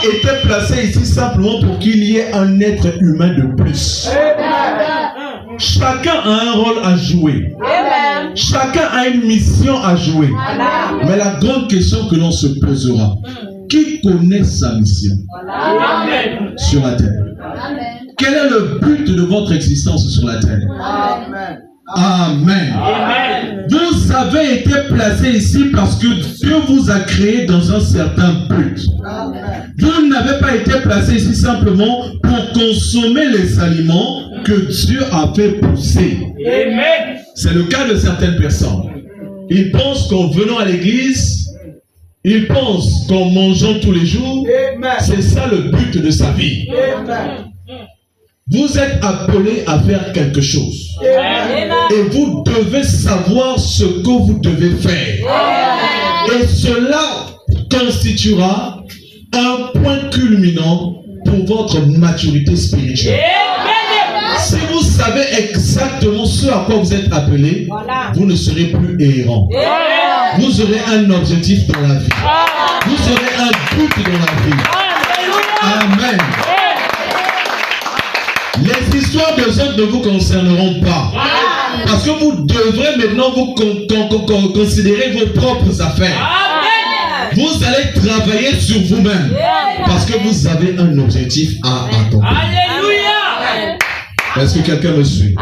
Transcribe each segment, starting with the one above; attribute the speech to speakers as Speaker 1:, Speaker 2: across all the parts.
Speaker 1: été placé ici simplement pour qu'il y ait un être humain de plus. Chacun a un rôle à jouer. Chacun a une mission à jouer. Mais la grande question que l'on se posera, qui connaît sa mission sur la terre? Quel est le but de votre existence sur la terre? Amen. Vous avez été placé ici parce que Dieu vous a créé dans un certain but. Vous n'avez pas été placé ici simplement pour consommer les aliments que Dieu a fait pousser. C'est le cas de certaines personnes. Ils pensent qu'en venant à l'église, ils pensent qu'en mangeant tous les jours, c'est ça le but de sa vie. Vous êtes appelé à faire quelque chose. Et vous devez savoir ce que vous devez faire. Et cela constituera un point culminant pour votre maturité spirituelle. Si vous savez exactement ce à quoi vous êtes appelé, vous ne serez plus errant. Vous aurez un objectif dans la vie. Vous aurez un but dans la vie. Amen. Les histoires des autres ne vous concerneront pas. Parce que vous devrez maintenant vous considérer vos propres affaires. Vous allez travailler sur vous-même. Parce que vous avez un objectif à accomplir. Alléluia. Est-ce que quelqu'un me suit?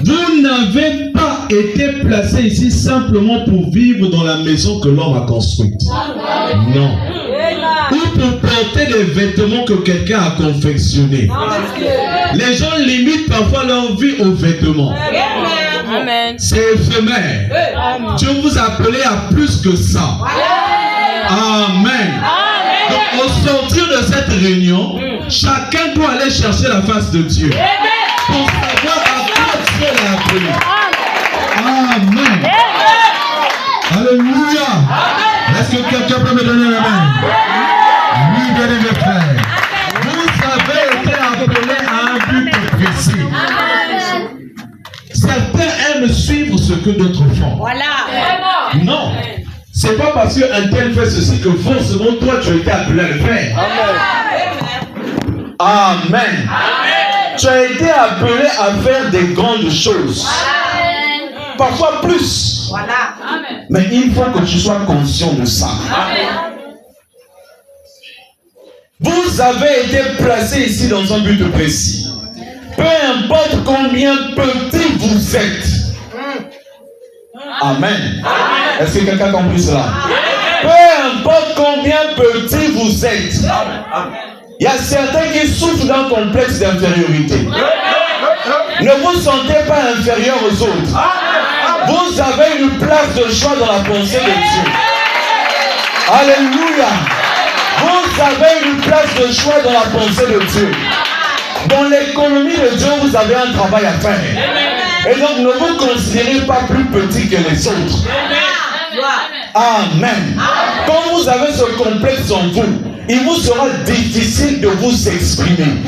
Speaker 1: Vous n'avez pas été placé ici simplement pour vivre dans la maison que l'homme a construite. Non. Ou pour porter des vêtements que quelqu'un a confectionnés. Les gens limitent parfois leur vie aux vêtements. C'est éphémère. Dieu vous a appelé à plus que ça. Amen. Donc au sortir de cette réunion, chacun doit aller chercher la face de Dieu pour savoir à quoi Dieu l'a appelé. Amen. Alléluia. Est-ce que quelqu'un peut me donner la main? Oui, bien aimé frère. Vous avez été appelé à un but précis. Certains aiment suivre ce que d'autres font. Voilà. Non. C'est pas parce qu'un tel fait ceci que forcément toi tu as été appelé à le faire. Amen. Amen. Tu as été appelé à faire des grandes choses. Parfois plus. Voilà. Mais il faut que tu sois conscient de ça. Amen. Vous avez été placé ici dans un but précis. Peu importe combien petit vous êtes. Amen. Est-ce que quelqu'un a compris cela? Peu importe combien petit vous êtes. Il y a certains qui souffrent d'un complexe d'infériorité. Ne vous sentez pas inférieur aux autres. Vous avez une place de choix dans la pensée de Dieu. Alléluia. Vous avez une place de choix dans la pensée de Dieu. Dans l'économie de Dieu, vous avez un travail à faire. Et donc, ne vous considérez pas plus petit que les autres. Amen. Quand vous avez ce complexe en vous, il vous sera difficile de vous exprimer.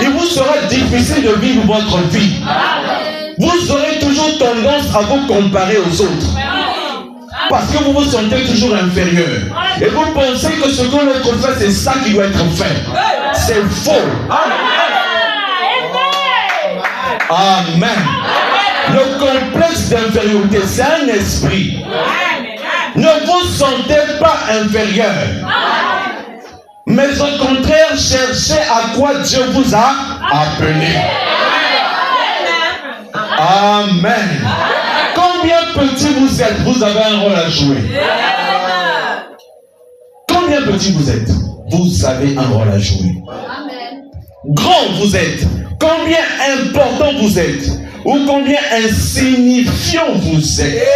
Speaker 1: Il vous sera difficile de vivre votre vie. Vous aurez toujours tendance à vous comparer aux autres. Parce que vous vous sentez toujours inférieur. Et vous pensez que ce que l'autre fait, c'est ça qui doit être fait. C'est faux. Amen. Le complexe d'infériorité, c'est un esprit. Ne vous sentez pas inférieur. Mais au contraire, cherchez à quoi Dieu vous a appelé. Amen. Combien petit vous êtes, vous avez un rôle à jouer. Combien petit vous êtes, vous avez un rôle à jouer. Grand vous êtes, combien important vous êtes, ou combien insignifiant vous êtes.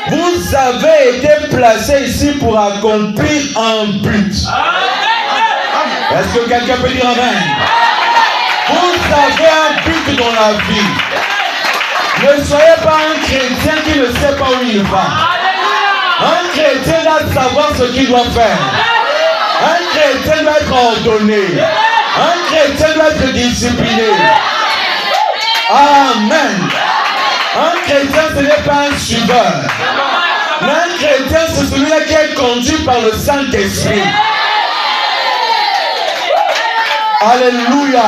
Speaker 1: Vous avez été placé ici pour accomplir un but. Est-ce que quelqu'un peut dire amen? Vous avez un but dans la vie. Ne soyez pas un chrétien qui ne sait pas où il va. Un chrétien doit savoir ce qu'il doit faire. Un chrétien doit être ordonné. Un chrétien doit être discipliné. Amen. Un chrétien, ce n'est pas un suiveur. Mais un chrétien, c'est celui-là qui est conduit par le Saint-Esprit.
Speaker 2: Alléluia.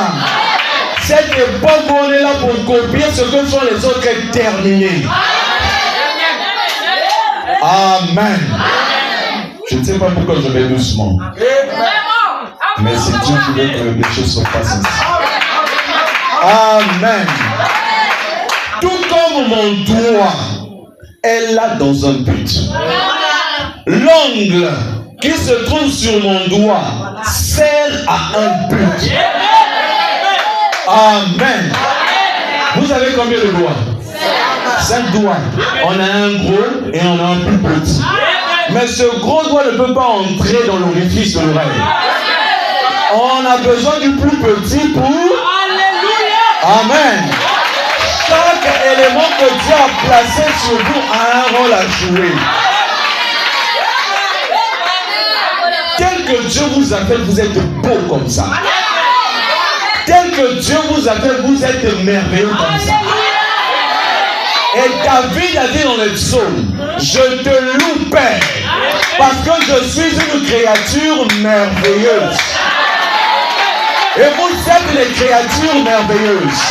Speaker 2: Cette époque où on est là pour copier ce que font les autres est terminée. Amen. Je ne sais pas pourquoi je vais doucement. Mais c'est Dieu qui veut que les choses se passent ainsi. Amen. Tout comme mon doigt est là dans un but. L'ongle qui se trouve sur mon doigt sert à un but. Amen. Vous avez combien de doigts? 5 doigts. On a un gros et on a un plus petit. Mais ce gros doigt ne peut pas entrer dans l'orifice de l'oreille. On a besoin du plus petit pour... Amen. Chaque élément que Dieu a placé sur vous a un rôle à jouer. Tel que Dieu vous a fait, vous êtes beau comme ça. Tel que Dieu vous a fait, vous êtes merveilleux comme ça. Et David a dit dans les psaumes, je te loue, Père, parce que je suis une créature merveilleuse. Et vous êtes les créatures merveilleuses.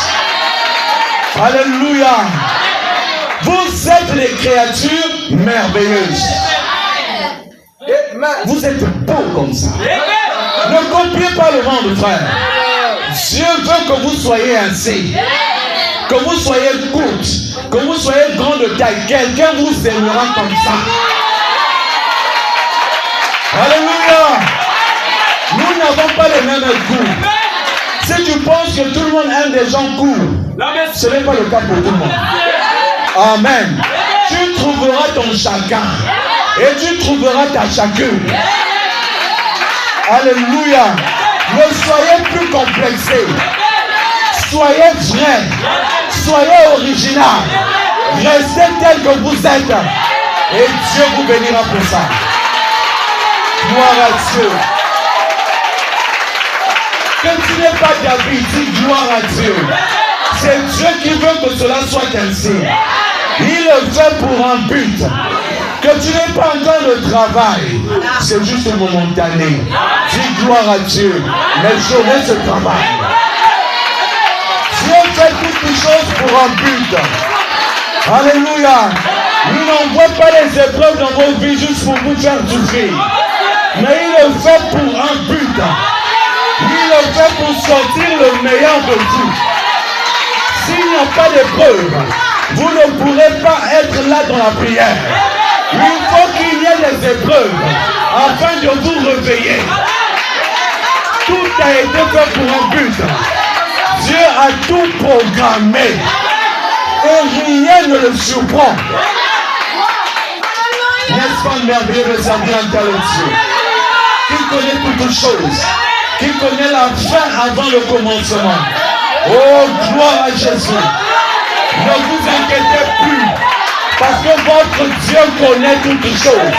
Speaker 2: Alléluia. Vous êtes les créatures merveilleuses. Vous êtes beaux comme ça. Ne copiez pas le monde, frère. Dieu veut que vous soyez ainsi. Que vous soyez courte, que vous soyez grande de taille. Quelqu'un vous aimera comme ça. Alléluia. Nous n'avons pas les mêmes goûts. Si tu penses que tout le monde aime des gens courts, ce n'est pas le cas pour tout le monde. Amen. Tu trouveras ton chacun. Et tu trouveras ta chacune. Alléluia. Ne soyez plus complexés. Soyez vrai. Soyez original. Restez tel que vous êtes. Et Dieu vous bénira pour ça. Gloire à Dieu. Que tu n'es pas David, dis gloire à Dieu. C'est Dieu qui veut que cela soit ainsi. Il le fait pour un but. Que tu n'aies pas encore de travail, c'est juste momentané. Dis gloire à Dieu. Mais j'aurai ce travail. Dieu fait toutes les choses pour un but. Alléluia. Il n'envoie pas les épreuves dans vos vies juste pour vous faire souffrir. Mais il le fait pour un but. Il le fait pour sortir le meilleur de vous. S'il n'y a pas d'épreuve, vous ne pourrez pas être là dans la prière. Il faut qu'il y ait des épreuves afin de vous réveiller. Tout a été fait pour un but. Dieu a tout programmé. Et rien ne le surprend. N'est-ce pas merveilleux de servir un tel Dieu qui connaît toutes choses, qui connaît la fin avant le commencement. Oh, gloire à Jésus. Ne vous inquiétez plus. Parce que votre Dieu connaît toutes choses.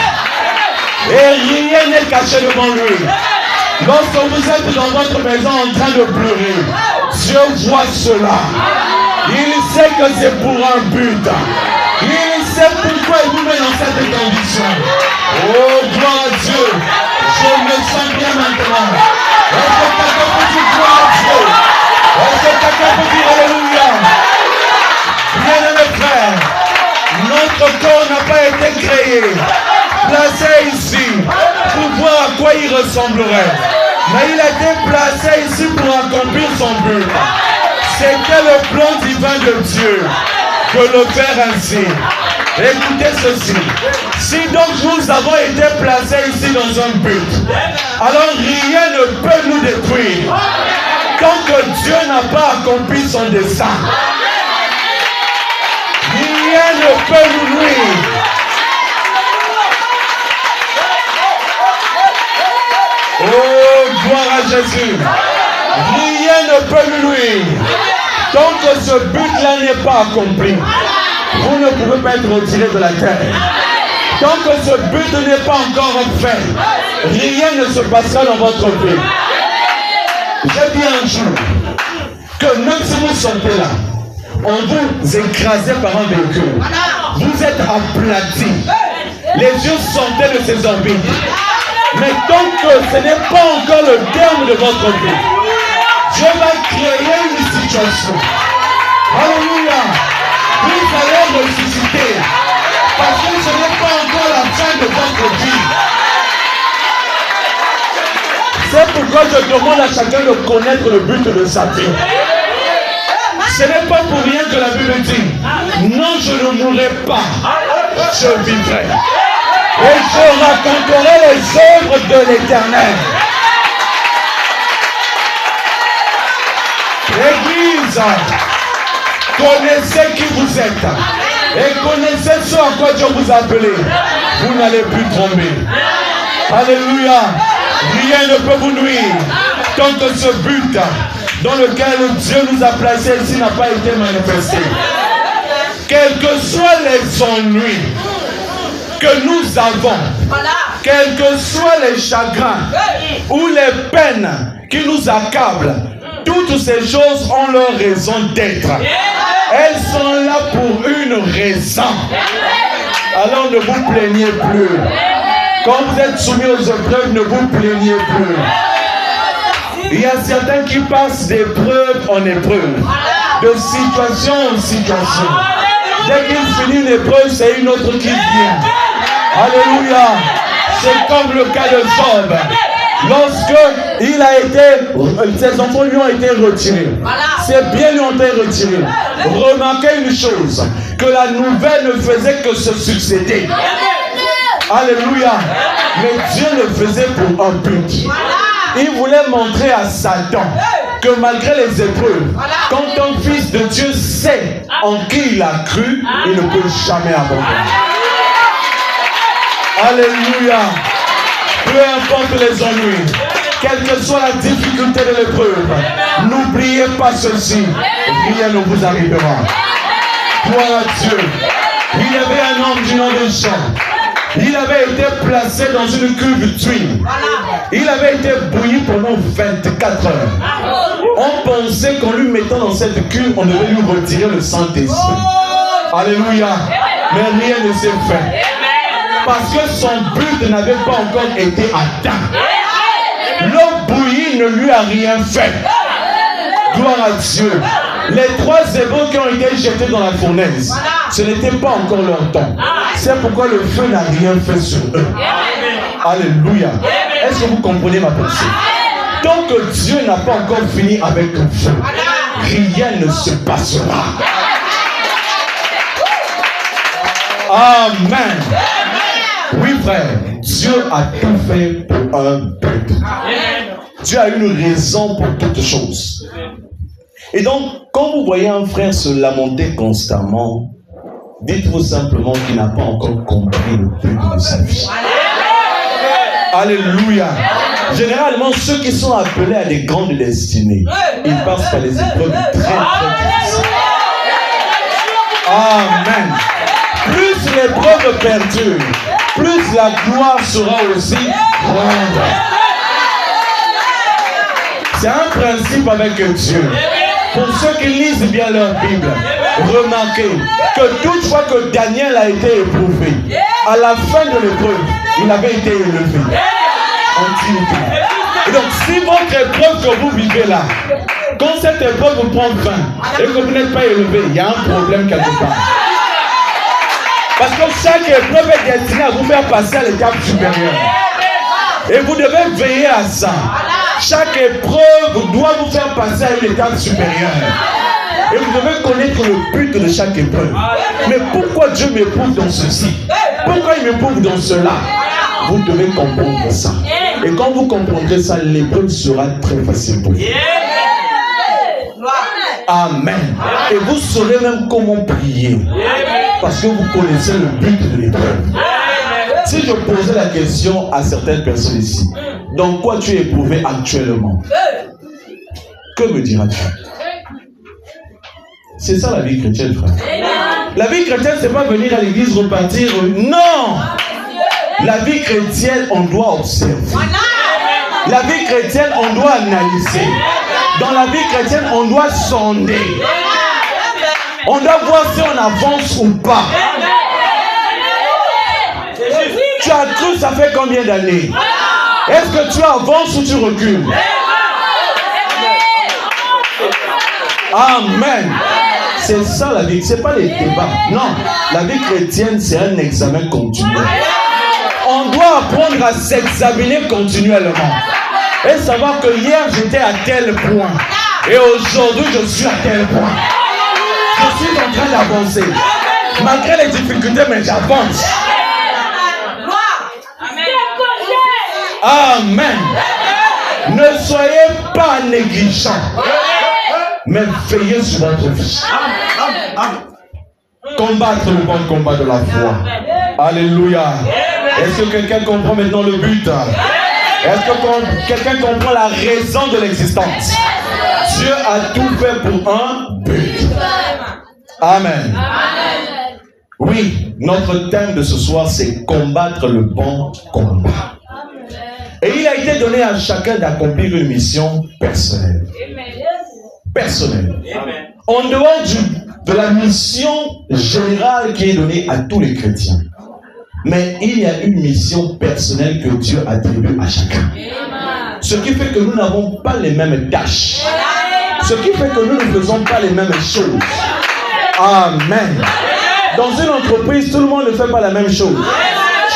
Speaker 2: Et rien n'est caché devant lui. Lorsque vous êtes dans votre maison en train de pleurer, Dieu voit cela. Il sait que c'est pour un but. Il sait pourquoi il vous met dans cette condition. Oh, gloire à Dieu. Je me sens bien maintenant. Est-ce que quelqu'un peut dire gloire à Dieu? Est-ce que quelqu'un peut dire alléluia? Bien-aimés frères, notre corps n'a pas été créé, placé ici, pour voir à quoi il ressemblerait. Mais il a été placé ici pour accomplir son but. C'était le plan divin de Dieu de le faire ainsi. Écoutez ceci. Si donc nous avons été placés ici dans un but, alors rien ne peut nous détruire tant que Dieu n'a pas accompli son dessein. Rien ne peut nous nuire. Oh, gloire à Jésus. Rien ne peut nous nuire. Tant que ce but-là n'est pas accompli, vous ne pouvez pas être retiré de la terre. Tant que ce but n'est pas encore fait, rien ne se passera dans votre vie. J'ai dit un jour que même si vous sortez là, on vous écrasez par un véhicule, vous êtes aplati, les yeux sortaient de ses orbites. Mais tant que ce n'est pas encore le terme de votre vie, Dieu va créer une situation. Alléluia. Vous allez ressusciter. Parce que ce n'est pas encore la fin de votre vie. C'est pourquoi je demande à chacun de connaître le but de sa vie. Ce n'est pas pour rien que la Bible dit, non, je ne mourrai pas, je vivrai. Et je raconterai les œuvres de l'Éternel. L'église, connaissez qui vous êtes. Et connaissez ce à quoi Dieu vous a appelé. Vous n'allez plus tomber. Alléluia. Rien ne peut vous nuire. Tant que ce but dans lequel Dieu nous a placés ici n'a pas été manifesté. Quels que soient les ennuis que nous avons, quels que soient les chagrins ou les peines qui nous accablent, toutes ces choses ont leur raison d'être. Elles sont là pour une raison. Alors ne vous plaignez plus. Quand vous êtes soumis aux épreuves, ne vous plaignez plus. Il y a certains qui passent d'épreuve en épreuve, de situation en situation. Dès qu'il finit une épreuve, c'est une autre qui vient. Alléluia. C'est comme le cas de Job. Lorsque il a été, ses enfants lui ont été retirés. Ses biens lui ont été retirés. Remarquez une chose, que la nouvelle ne faisait que se succéder. Alléluia. Mais Dieu le faisait pour un but. Il voulait montrer à Satan que malgré les épreuves, quand un fils de Dieu sait en qui il a cru, il ne peut jamais abandonner. Alléluia. Peu importe les ennuis, quelle que soit la difficulté de l'épreuve, n'oubliez pas ceci, rien ne vous arrivera. Gloire à Dieu. Il y avait un homme du nom de Jean. Il avait été placé dans une cuve d'huile. Il avait été bouilli pendant 24 heures. On pensait qu'en lui mettant dans cette cuve, on devait lui retirer le Saint-Esprit. Alléluia. Mais rien ne s'est fait. Parce que son but n'avait pas encore été atteint. L'eau bouillie ne lui a rien fait. Gloire à Dieu. Les 3 Hébreux qui ont été jetés dans la fournaise, ce n'était pas encore leur temps. C'est pourquoi le feu n'a rien fait sur eux. Alléluia. Est-ce que vous comprenez ma pensée? Tant que Dieu n'a pas encore fini avec vous, rien ne se passera. Amen. Oui, frère, Dieu a tout fait pour un but. Dieu a une raison pour toutes choses. Et donc, quand vous voyez un frère se lamenter constamment, dites-vous simplement qu'il n'a pas encore compris le but de sa vie. Alléluia. Généralement, ceux qui sont appelés à des grandes destinées, ils passent par les épreuves très difficiles. Amen. Plus l'épreuve perdure, plus la gloire sera aussi grande. C'est un principe avec Dieu. Pour ceux qui lisent bien leur Bible, remarquez que toutefois que Daniel a été éprouvé, à la fin de l'épreuve, il avait été élevé. Et donc, si votre épreuve que vous vivez là, quand cette épreuve vous prend fin et que vous n'êtes pas élevé, il y a un problème quelque part. Parce que chaque épreuve est destinée à vous faire passer à l'étape supérieure. Et vous devez veiller à ça. Chaque épreuve doit vous faire passer à une étape supérieure. Et vous devez connaître le but de chaque épreuve. Mais pourquoi Dieu m'éprouve dans ceci? Pourquoi il m'éprouve dans cela? Vous devez comprendre ça. Et quand vous comprendrez ça, l'épreuve sera très facile pour vous. Amen. Et vous saurez même comment prier. Parce que vous connaissez le but de l'épreuve. Si je posais la question à certaines personnes ici, dans quoi tu es éprouvé actuellement? Que me diras-tu? C'est ça la vie chrétienne, frère. La vie chrétienne, c'est pas venir à l'église repartir. Non! La vie chrétienne, on doit observer. La vie chrétienne, on doit analyser. Dans la vie chrétienne, on doit sonder. On doit voir si on avance ou pas. Tu as cru, ça fait combien d'années? Est-ce que tu avances ou tu recules? Amen. C'est ça la vie. Ce n'est pas les débats. Non. La vie chrétienne, c'est un examen continuel. On doit apprendre à s'examiner continuellement. Et savoir que hier, j'étais à tel point. Et aujourd'hui, je suis à tel point. Je suis en train d'avancer. Malgré les difficultés, mais j'avance. Amen. Ne soyez pas négligents, mais veillez sur votre vie. Combattre le bon combat de la foi. Alléluia. Est-ce que quelqu'un comprend maintenant le but? Est-ce que quelqu'un comprend la raison de l'existence? Dieu a tout fait pour un but. Amen. Oui, notre thème de ce soir, c'est combattre le bon combat. Et il a été donné à chacun d'accomplir une mission personnelle. Personnelle. En dehors de la mission générale qui est donnée à tous les chrétiens. Mais il y a une mission personnelle que Dieu attribue à chacun. Ce qui fait que nous n'avons pas les mêmes tâches. Ce qui fait que nous ne faisons pas les mêmes choses. Amen. Dans une entreprise, tout le monde ne fait pas la même chose.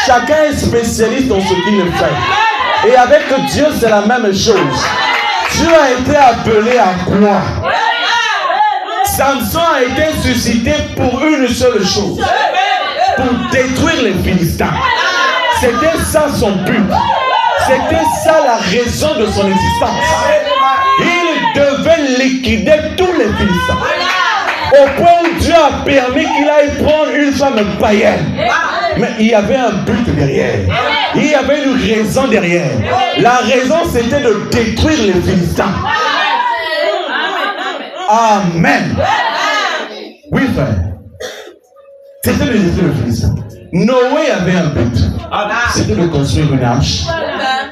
Speaker 2: Chacun est spécialiste dans ce qu'il fait. Et avec Dieu, c'est la même chose. Dieu a été appelé à quoi? Samson a été suscité pour une seule chose. Pour détruire les Philistins. C'était ça son but. C'était ça la raison de son existence. Il devait liquider tous les Philistins. Au point où Dieu a permis qu'il aille prendre une femme païenne. Mais il y avait un but derrière. Il y avait une raison derrière. La raison, c'était de détruire les Philistins. Amen. Oui, frère. C'était de détruire les Philistins. Noé avait un but. C'était de construire une arche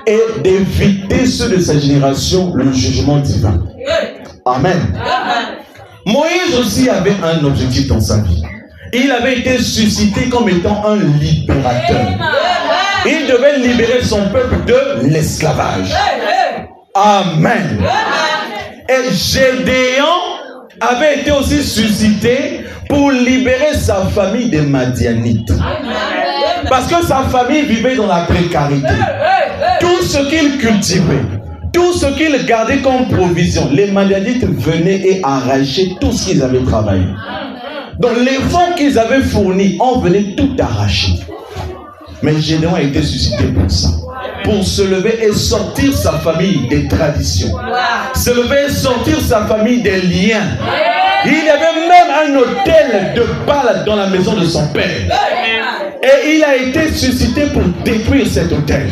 Speaker 2: et d'éviter ceux de sa génération le jugement divin. Amen. Moïse aussi avait un objectif dans sa vie. Il avait été suscité comme étant un libérateur. Il devait libérer son peuple de l'esclavage. Amen. Et Gédéon avait été aussi suscité pour libérer sa famille des Madianites. Parce que sa famille vivait dans la précarité. Tout ce qu'il cultivait, tout ce qu'ils gardaient comme provision, les Madianites venaient et arrachaient tout ce qu'ils avaient travaillé. Donc les fonds qu'ils avaient fournis, on venait tout arracher. Mais Gédéon a été suscité pour ça. Pour se lever et sortir sa famille des traditions. Se lever et sortir sa famille des liens. Il y avait même un autel de Baal dans la maison de son père. Et il a été suscité pour détruire cet autel.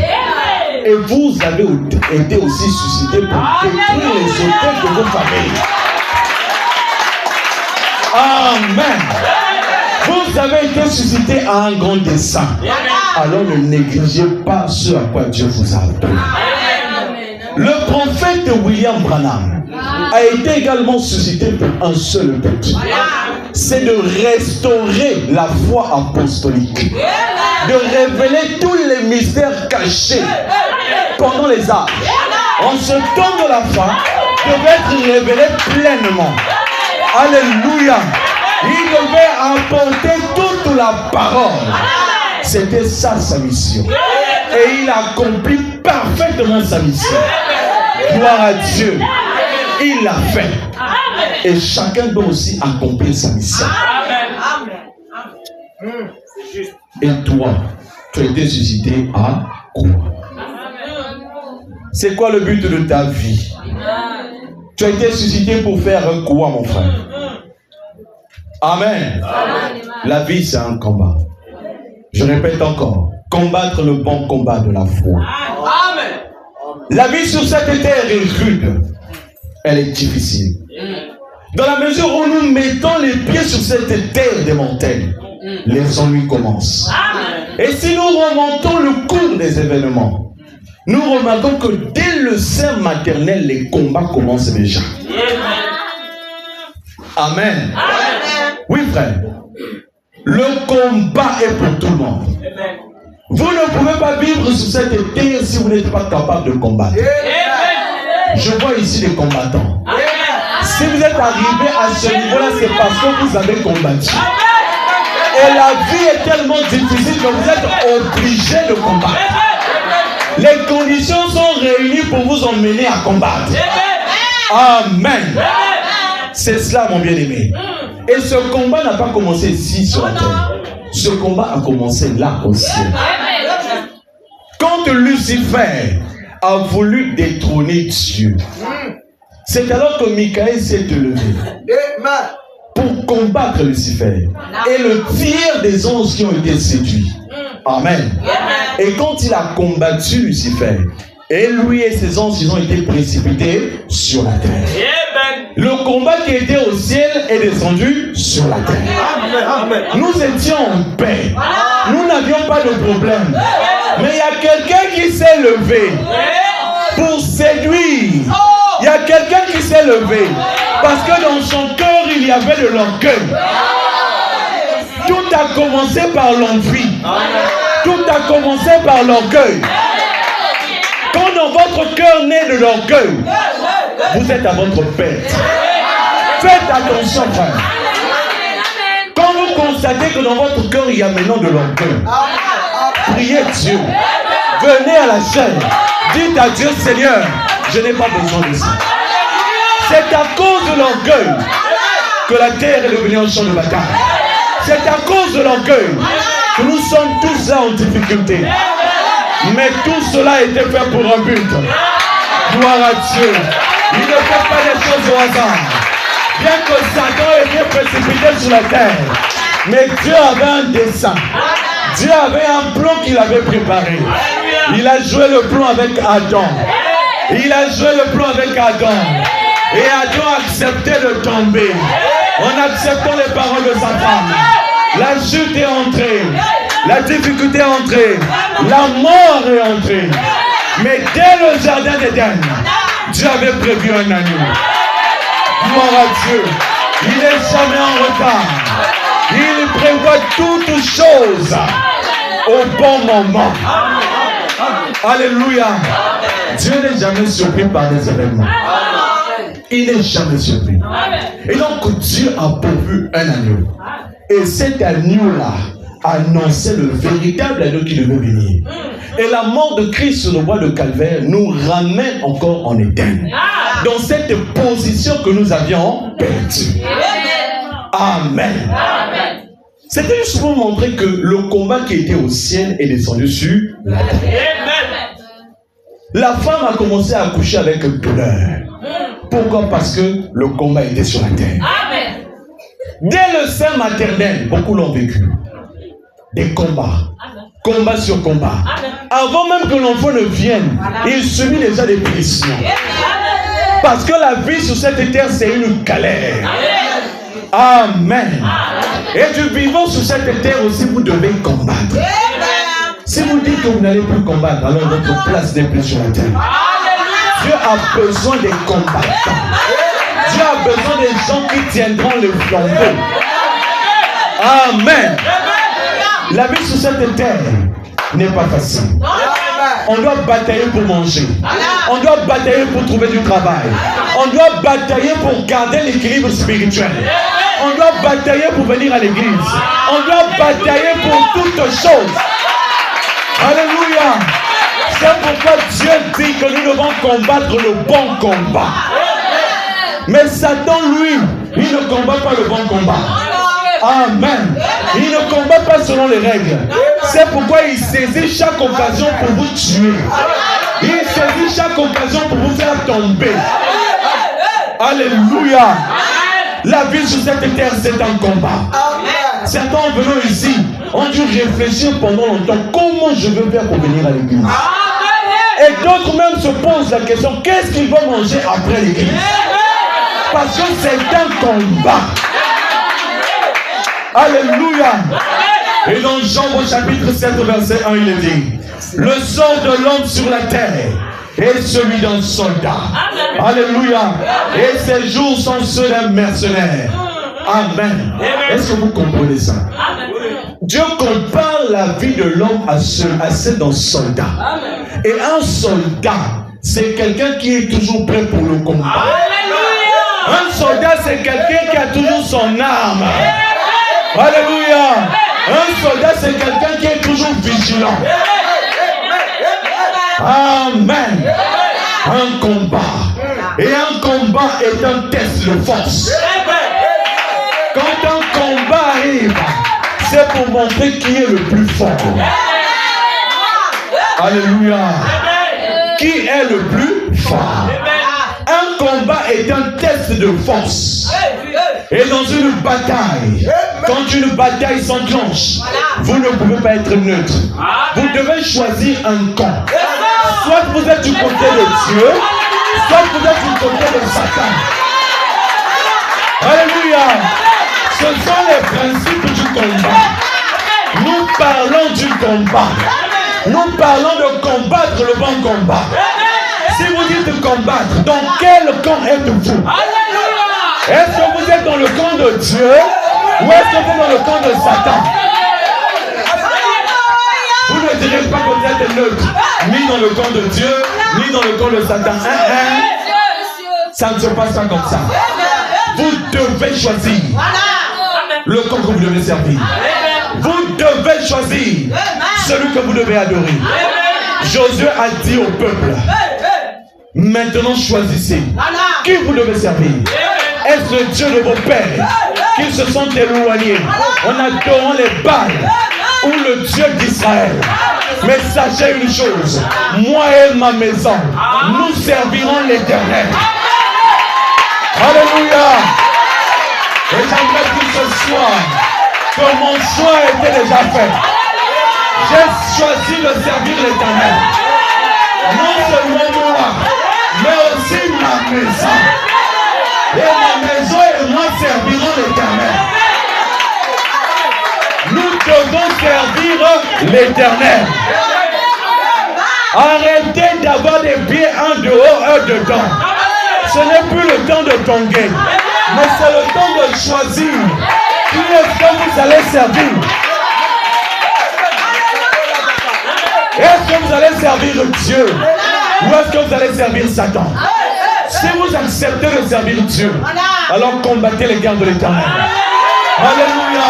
Speaker 2: Et vous avez été aussi suscité pour détruire les autels de vos familles. Amen. Vous avez été suscité à un grand dessein. Alors ne négligez pas ce à quoi Dieu vous a appelé. Le prophète William Branham a été également suscité pour un seul but. C'est de restaurer la foi apostolique. De révéler tous les mystères cachés pendant les âges. En ce temps de la fin, devait être révélé pleinement. Alléluia. Il devait apporter toute la parole. C'était ça sa mission. Et il a accompli parfaitement sa mission. Gloire à Dieu. Il l'a fait. Et chacun doit aussi accomplir sa mission. Et toi, tu as été suscité à quoi? C'est quoi le but de ta vie? Tu as été suscité pour faire quoi, mon frère? Amen. La vie, c'est un combat. Je répète encore. Combattre le bon combat de la foi. Amen. La vie sur cette terre est rude. Elle est difficile. Dans la mesure où nous mettons les pieds sur cette terre des montagnes, les ennuis commencent. Et si nous remontons le cours des événements, nous remarquons que dès le sein maternel, les combats commencent déjà. Amen. Oui, frère. Le combat est pour tout le monde. Vous ne pouvez pas vivre sur cette terre si vous n'êtes pas capable de combattre. Je vois ici des combattants. Si vous êtes arrivé à ce niveau-là, c'est parce que vous avez combattu. Et la vie est tellement difficile que vous êtes obligé de combattre. Les conditions sont réunies pour vous emmener à combattre. Amen. C'est cela, mon bien-aimé. Et ce combat n'a pas commencé ici sur la terre. Ce combat a commencé là au ciel. Quand Lucifer a voulu détrôner Dieu, c'est alors que Michael s'est levé pour combattre Lucifer et le tiers des anges qui ont été séduits. Amen. Et quand il a combattu Lucifer, et lui et ses anges, ils ont été précipités sur la terre. Le combat qui était au ciel est descendu sur la terre. Nous étions en paix. Nous n'avions pas de problème. Mais il y a quelqu'un qui s'est levé pour séduire. Il y a quelqu'un qui s'est levé parce que dans son cœur, il y avait de l'orgueil. Tout a commencé par l'envie. Tout a commencé par l'orgueil. Quand dans votre cœur naît de l'orgueil, vous êtes à votre perte. Faites attention, frère. Quand vous constatez que dans votre cœur, il y a maintenant de l'orgueil, priez Dieu. Venez à la chaîne. Dites à Dieu, Seigneur, je n'ai pas besoin de ça. C'est à cause de l'orgueil que la terre est devenue un champ de bataille. C'est à cause de l'orgueil que nous sommes tous là en difficulté. Mais tout cela a été fait pour un but. Gloire à Dieu. Il ne fait pas les choses au hasard. Bien que Satan ait été précipité sur la terre, mais Dieu avait un dessein. Dieu avait un plan qu'il avait préparé. Il a joué le plan avec Adam. Il a joué le plan avec Adam. Et Adam a accepté de tomber. En acceptant les paroles de sa femme, la chute est entrée. La difficulté est entrée. La mort est entrée. Mais dès le jardin d'Éden, Dieu avait prévu un agneau. Gloire à Dieu. Il n'est jamais en retard. Il prévoit toutes choses au bon moment. Alléluia. Dieu n'est jamais surpris par des événements. Il n'est jamais surpris. Et donc Dieu a pourvu un agneau. Et cet agneau-là annonçait le véritable agneau qui devait venir. Et la mort de Christ sur le bois de Calvaire nous ramène encore en Éden. Dans cette position que nous avions perdue. Amen. C'était juste pour montrer que le combat qui était au ciel est descendu sur la terre. La femme a commencé à accoucher avec douleur. Pourquoi? Parce que le combat était sur la terre. Dès le sein maternel, beaucoup l'ont vécu. Des combats. Combat sur combat. Avant même que l'enfant ne vienne, il subit déjà des pressions. Parce que la vie sur cette terre, c'est une galère. Amen. Et du vivant sur cette terre aussi, vous devez combattre. Si vous dites que vous n'allez plus combattre, alors votre place n'est plus sur la terre. Dieu a besoin des combattants. Dieu a besoin des gens qui tiendront le flambeau. Amen. La vie sur cette terre n'est pas facile. On doit batailler pour manger. On doit batailler pour trouver du travail. On doit batailler pour garder l'équilibre spirituel. On doit batailler pour venir à l'église. On doit batailler pour toutes choses. Alléluia. C'est pourquoi Dieu dit que nous devons combattre le bon combat. Mais Satan, lui, il ne combat pas le bon combat. Amen. Il ne combat pas selon les règles. C'est pourquoi il saisit chaque occasion pour vous tuer. Il saisit chaque occasion pour vous faire tomber. Alléluia. La vie sur cette terre, c'est un combat. Certains en venant ici ont dû réfléchir pendant longtemps. Comment je vais faire pour venir à l'église? Et d'autres même se posent la question, qu'est-ce qu'ils vont manger après l'église? Parce que c'est un combat. Alléluia. Et dans Jean au chapitre 7 verset 1, il est dit, le sort de l'homme sur la terre est celui d'un soldat. Alléluia. Et ses jours sont ceux d'un mercenaire. Amen. Est-ce que vous comprenez ça? Dieu compare la vie de l'homme à celle d'un soldat. Et un soldat, c'est quelqu'un qui est toujours prêt pour le combat. Un soldat, c'est quelqu'un qui a toujours son arme. Alléluia. Un soldat, c'est quelqu'un qui est toujours vigilant. Amen. Un combat. Et un combat est un test de force. Quand un combat arrive, c'est pour montrer qui est le plus fort. Alléluia. Qui est le plus fort? Un combat est un test de force. Et dans une bataille, quand une bataille s'enclenche, vous ne pouvez pas être neutre. Vous devez choisir un camp. Soit vous êtes du côté de Dieu, soit vous êtes du côté de Satan. Alléluia. Ce sont les principes du combat. Nous parlons du combat. Nous parlons de combattre le bon combat. Si vous dites combattre, dans quel camp êtes-vous? Est-ce que vous êtes dans le camp de Dieu ou est-ce que vous êtes dans le camp de Satan? Vous ne direz pas que vous êtes neutre, ni dans le camp de Dieu, ni dans le camp de Satan. Ça ne se passe pas comme ça. Vous devez choisir le camp que vous devez servir. Vous devez choisir celui que vous devez adorer. Josué a dit au peuple, maintenant choisissez qui vous devez servir. Est-ce le Dieu de vos pères qui se sont éloignés en adorant les Baals ou le Dieu d'Israël? Mais sachez une chose, moi et ma maison, nous servirons l'Éternel. Alléluia. Et j'aimerais que ce soir, que mon choix était déjà fait. J'ai choisi de servir l'Éternel. Non seulement moi, mais aussi ma maison. Et ma maison et moi servirons l'Éternel. Nous devons servir l'Éternel. Arrêtez d'avoir des pieds un dehors, un dedans. Ce n'est plus le temps de tonguer, mais c'est le temps de choisir qui est-ce que vous allez servir. Est-ce que vous allez servir Dieu ou est-ce que vous allez servir Satan? Si vous acceptez de servir Dieu, alors combattez les guerres de l'Éternel. Alléluia.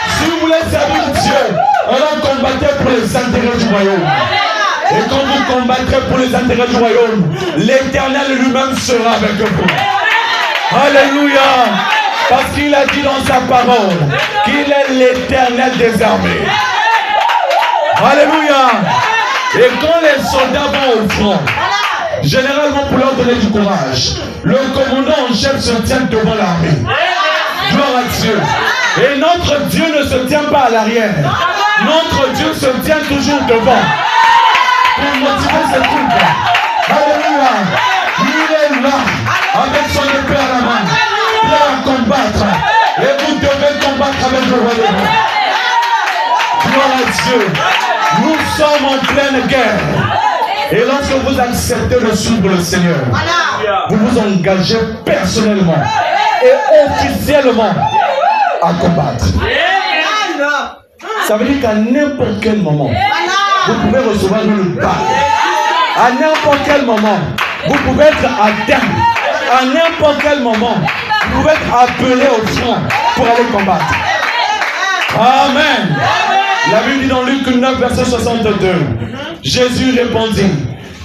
Speaker 2: Si vous voulez servir Dieu, alors combattez pour les intérêts du royaume. Et quand vous combattrez pour les intérêts du royaume, l'Éternel lui-même sera avec vous. Alléluia. Parce qu'il a dit dans sa parole qu'il est l'Éternel des armées. Alléluia. Et quand les soldats vont au front, généralement pour leur donner du courage, le commandant en chef se tient devant l'armée. Gloire à Dieu. Et notre Dieu ne se tient pas à l'arrière. Notre Dieu se tient toujours devant. Pour motiver ses troupes. Alléluia. Il est là, avec son épée à la main, prêt à combattre. Et vous devez combattre avec le roi des rois. Gloire à Dieu. Nous sommes en pleine guerre. Et lorsque vous acceptez de suivre le Seigneur, vous vous engagez personnellement et officiellement à combattre. Ça veut dire qu'à n'importe quel moment, vous pouvez recevoir une balle. À n'importe quel moment, vous pouvez être atteint. À n'importe quel moment, vous pouvez être appelé au front pour aller combattre. Amen. La Bible dit dans Luc 9, verset 62, Jésus répondit,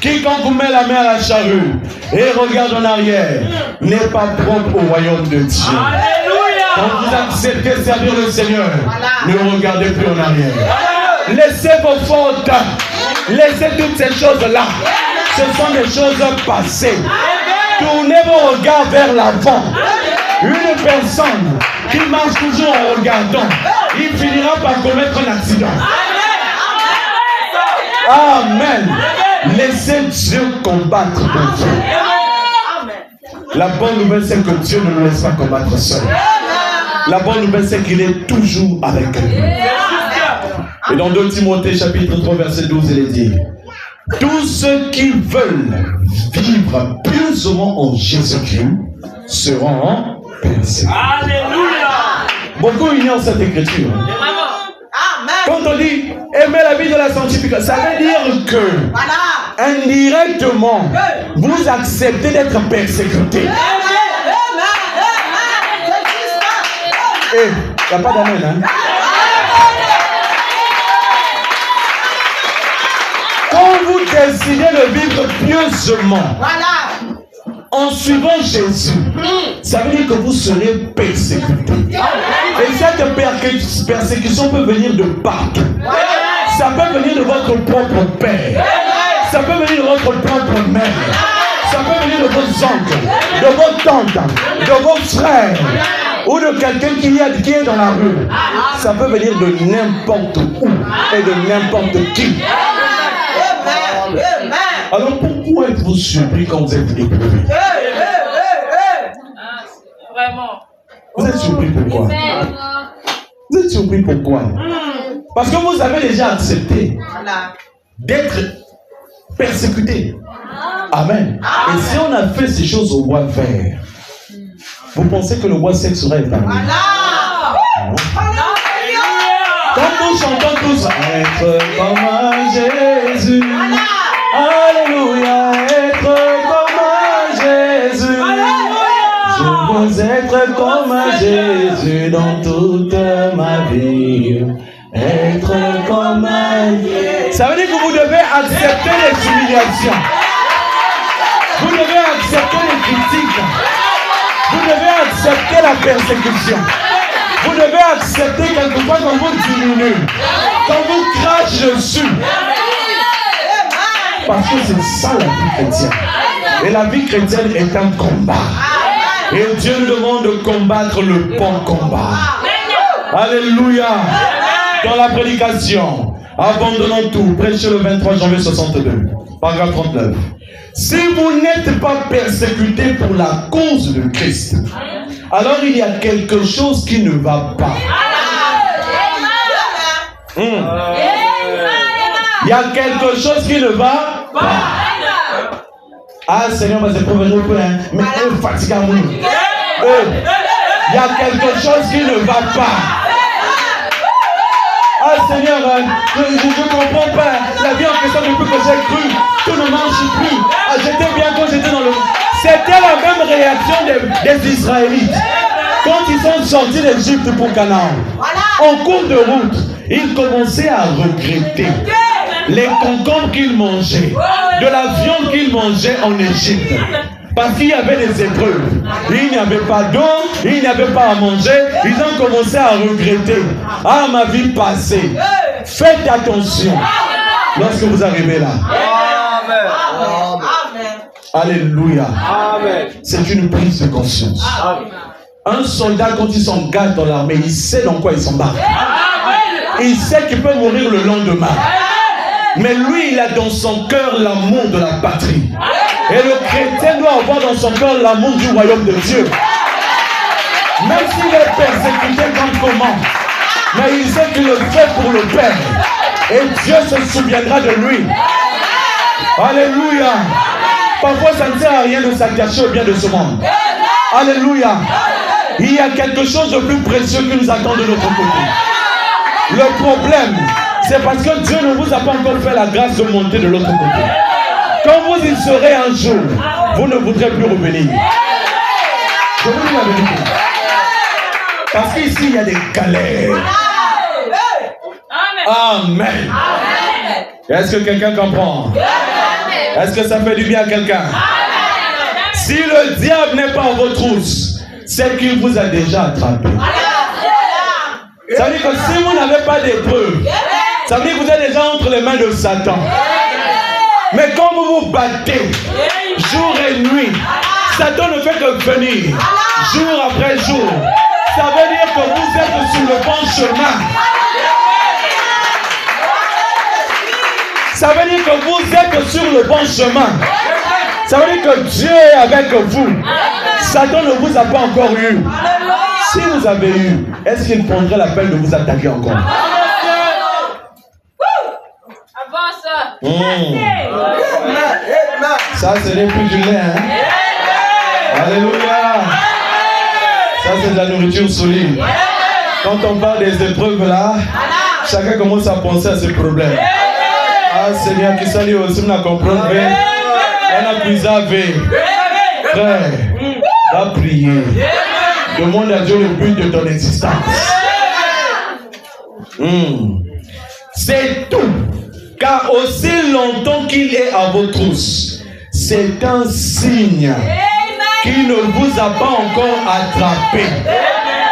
Speaker 2: quiconque vous met la main à la charrue et regarde en arrière n'est pas propre au royaume de Dieu. Alléluia. Quand vous acceptez de servir le Seigneur, ne regardez plus en arrière. Laissez vos fautes, laissez toutes ces choses-là. Ce sont des choses passées. Tournez vos regards vers l'avant. Une personne qui marche toujours en regardant, il finira par commettre un accident. Amen. Laissez Dieu combattre pour vous. La bonne nouvelle, c'est que Dieu ne nous laisse pas combattre seul. La bonne nouvelle, c'est qu'il est toujours avec nous. Et dans 2 Timothée, chapitre 3, verset 12, il est dit, tous ceux qui veulent vivre pieusement en Jésus-Christ seront en persécution. Alléluia. Beaucoup ignorent cette écriture. Quand on dit aimer la vie de la sanctification, ça veut dire que indirectement, vous acceptez d'être persécuté. il n'y a pas d'amen, hein? Quand vous décidez de vivre pieusement, en suivant Jésus, ça veut dire que vous serez persécuté. Et cette persécution peut venir de partout. Ça peut venir de votre propre père. Ça peut venir de votre propre mère. Ça peut venir de vos oncles, de vos tantes, de vos frères, ou de quelqu'un qui est dans la rue. Ça peut venir de n'importe où et de n'importe qui. Alors pourquoi êtes-vous surpris quand vous êtes éprouvé?
Speaker 3: Vraiment.
Speaker 2: Vous êtes surpris pourquoi? Vous êtes surpris pourquoi? Parce que vous avez déjà accepté d'être persécuté. Amen. Et si on a fait ces choses au roi vert, vous pensez que le roi sec sera épargné? Non. Quand nous chantons tous, être comme Jésus. Alléluia, être comme Jésus. Je veux être comme Jésus dans toute ma vie. Être comme Jésus. Ça veut dire que vous devez accepter les humiliations. Vous devez accepter les critiques. Vous devez accepter la persécution. Vous devez accepter quelquefois qu'on vous diminue, qu'on vous crache dessus. Parce que c'est ça la vie chrétienne. Et la vie chrétienne est un combat. Et Dieu nous demande de combattre le bon combat. Alléluia. Dans la prédication, abandonnons tout. Prêchez le 23 janvier 62, paragraphe 39. Si vous n'êtes pas persécuté pour la cause de Christ, alors il y a quelque chose qui ne va pas. Il y a quelque chose qui ne va pas. Ah Seigneur, mais c'est pour venir peu, hein. Mais elle fatigue à nous. Il y a quelque chose qui ne va pas. Ah Seigneur, je ne comprends pas. La vie en question depuis que j'ai cru, tout ne marche plus. Ah, j'étais bien quand j'étais dans le... C'était la même réaction des Israélites. Quand ils sont sortis d'Égypte pour Canaan, en cours de route, ils commençaient à regretter les concombres qu'ils mangeaient, de la viande qu'ils mangeaient en Égypte. Parce qu'il y avait des épreuves. Il n'y avait pas d'eau, il n'y avait pas à manger. Ils ont commencé à regretter. Ah, ma vie passée. Faites attention lorsque vous arrivez là.
Speaker 3: Amen.
Speaker 2: Alléluia.
Speaker 3: Amen.
Speaker 2: C'est une prise de conscience.
Speaker 3: Amen.
Speaker 2: Un soldat, quand il s'engage dans l'armée, il sait dans quoi il s'embarque. Il sait qu'il peut mourir le lendemain. Mais lui, il a dans son cœur l'amour de la patrie. Et le chrétien doit avoir dans son cœur l'amour du royaume de Dieu. Même s'il est persécuté comme comment, mais il sait qu'il le fait pour le Père. Et Dieu se souviendra de lui. Alléluia. Parfois, ça ne sert à rien de s'attacher au bien de ce monde. Alléluia. Il y a quelque chose de plus précieux qui nous attend de notre côté. Le problème, c'est parce que Dieu ne vous a pas encore fait la grâce de monter de l'autre côté. Quand vous y serez un jour, vous ne voudrez plus revenir. Je vous dis la vérité. Parce qu'ici, il y a des galères. Amen. Est-ce que quelqu'un comprend? Est-ce que ça fait du bien à quelqu'un? Si le diable n'est pas en vos trousses, c'est qu'il vous a déjà attrapé. Ça veut dire que si vous n'avez pas d'épreuve, ça veut dire que vous êtes déjà entre les mains de Satan. Mais quand vous vous battez, jour et nuit, Satan ne fait que venir, jour après jour. Ça veut dire que vous êtes sur le bon chemin. Ça veut dire que vous êtes sur le bon chemin. Ça veut dire que Dieu est avec vous. Satan ne vous a pas encore eu. Si vous avez eu, est-ce qu'il prendrait la peine de vous attaquer encore? Ça, ce n'est plus du lait, hein? Alléluia. Ça, c'est de la nourriture solide. Quand on parle des épreuves là, chacun commence à penser à ses problèmes. Ah, Seigneur, qui s'allie aussi, on a compris. On a plus à faire. Frère, va prier. Demande à Dieu le but de ton existence. C'est tout. Car aussi longtemps qu'il est à vos trousses, c'est un signe qu'il ne vous a pas encore attrapé.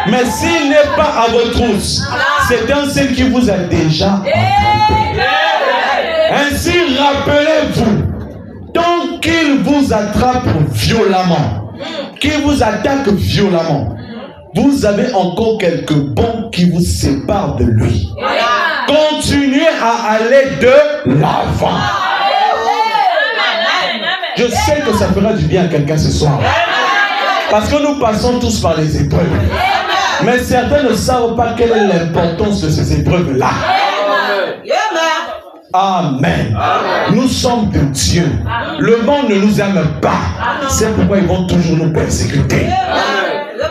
Speaker 2: Mais s'il n'est pas à vos trousses, c'est un signe qui vous a déjà attrapé. Ainsi, rappelez-vous, tant qu'il vous attrape violemment, qu'il vous attaque violemment, vous avez encore quelques bons qui vous séparent de lui. Continuez à aller de l'avant. Je sais que ça fera du bien à quelqu'un ce soir. Parce que nous passons tous par les épreuves. Mais certains ne savent pas quelle est l'importance de ces épreuves-là. Amen. Nous sommes de Dieu. Le monde ne nous aime pas. C'est pourquoi ils vont toujours nous persécuter.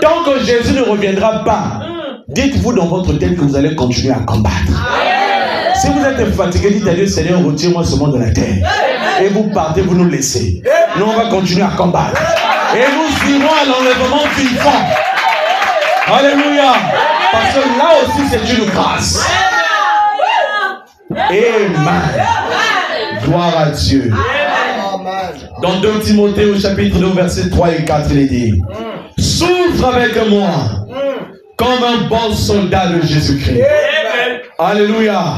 Speaker 2: Tant que Jésus ne reviendra pas, dites-vous dans votre tête que vous allez continuer à combattre. Si vous êtes fatigué, dites à Dieu, Seigneur, retire-moi ce monde de la terre. Et vous partez, vous nous laissez. Nous, on va continuer à combattre. Et nous irons à l'enlèvement vivant. Alléluia. Parce que là aussi, c'est une grâce. Amen. Gloire à Dieu. Dans 2 Timothée au chapitre 2, versets 3 et 4, il est dit: souffre avec moi comme un bon soldat de Jésus-Christ. Alléluia.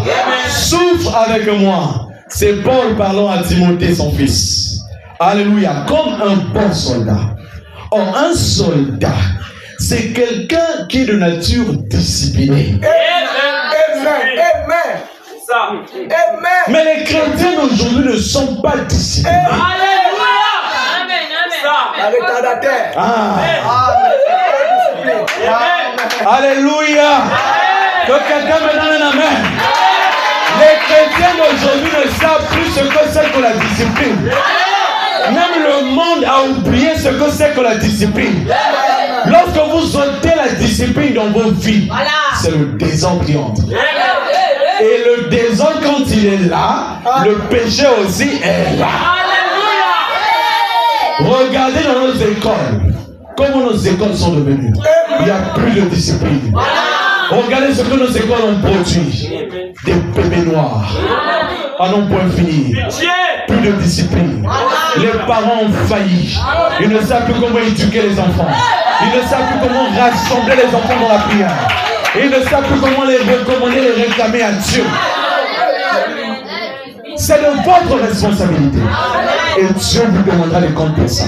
Speaker 2: Souffre avec moi. C'est Paul parlant à Timothée, son fils. Alléluia. Comme un bon soldat. Or, un soldat, c'est quelqu'un qui est de nature disciplinée. Mais les chrétiens d'aujourd'hui ne sont pas disciplinés. Alléluia. Que quelqu'un me donne un amen. Les chrétiens d'aujourd'hui ne savent plus ce que c'est que la discipline. Même le monde a oublié ce que c'est que la discipline. Lorsque vous ôtez la discipline dans vos vies, c'est le désordre qui entre. Et le désordre, quand il est là, le péché aussi est là. Regardez dans nos écoles, comment nos écoles sont devenues. Il n'y a plus de discipline. Regardez ce que nos écoles ont produit. Des bébés noirs. À non point finir. Plus de discipline. Les parents ont failli. Ils ne savent plus comment éduquer les enfants. Ils ne savent plus comment rassembler les enfants dans la prière. Ils ne savent plus comment les recommander, les réclamer à Dieu. C'est de votre responsabilité. Et Dieu vous demandera les comptes pour ça.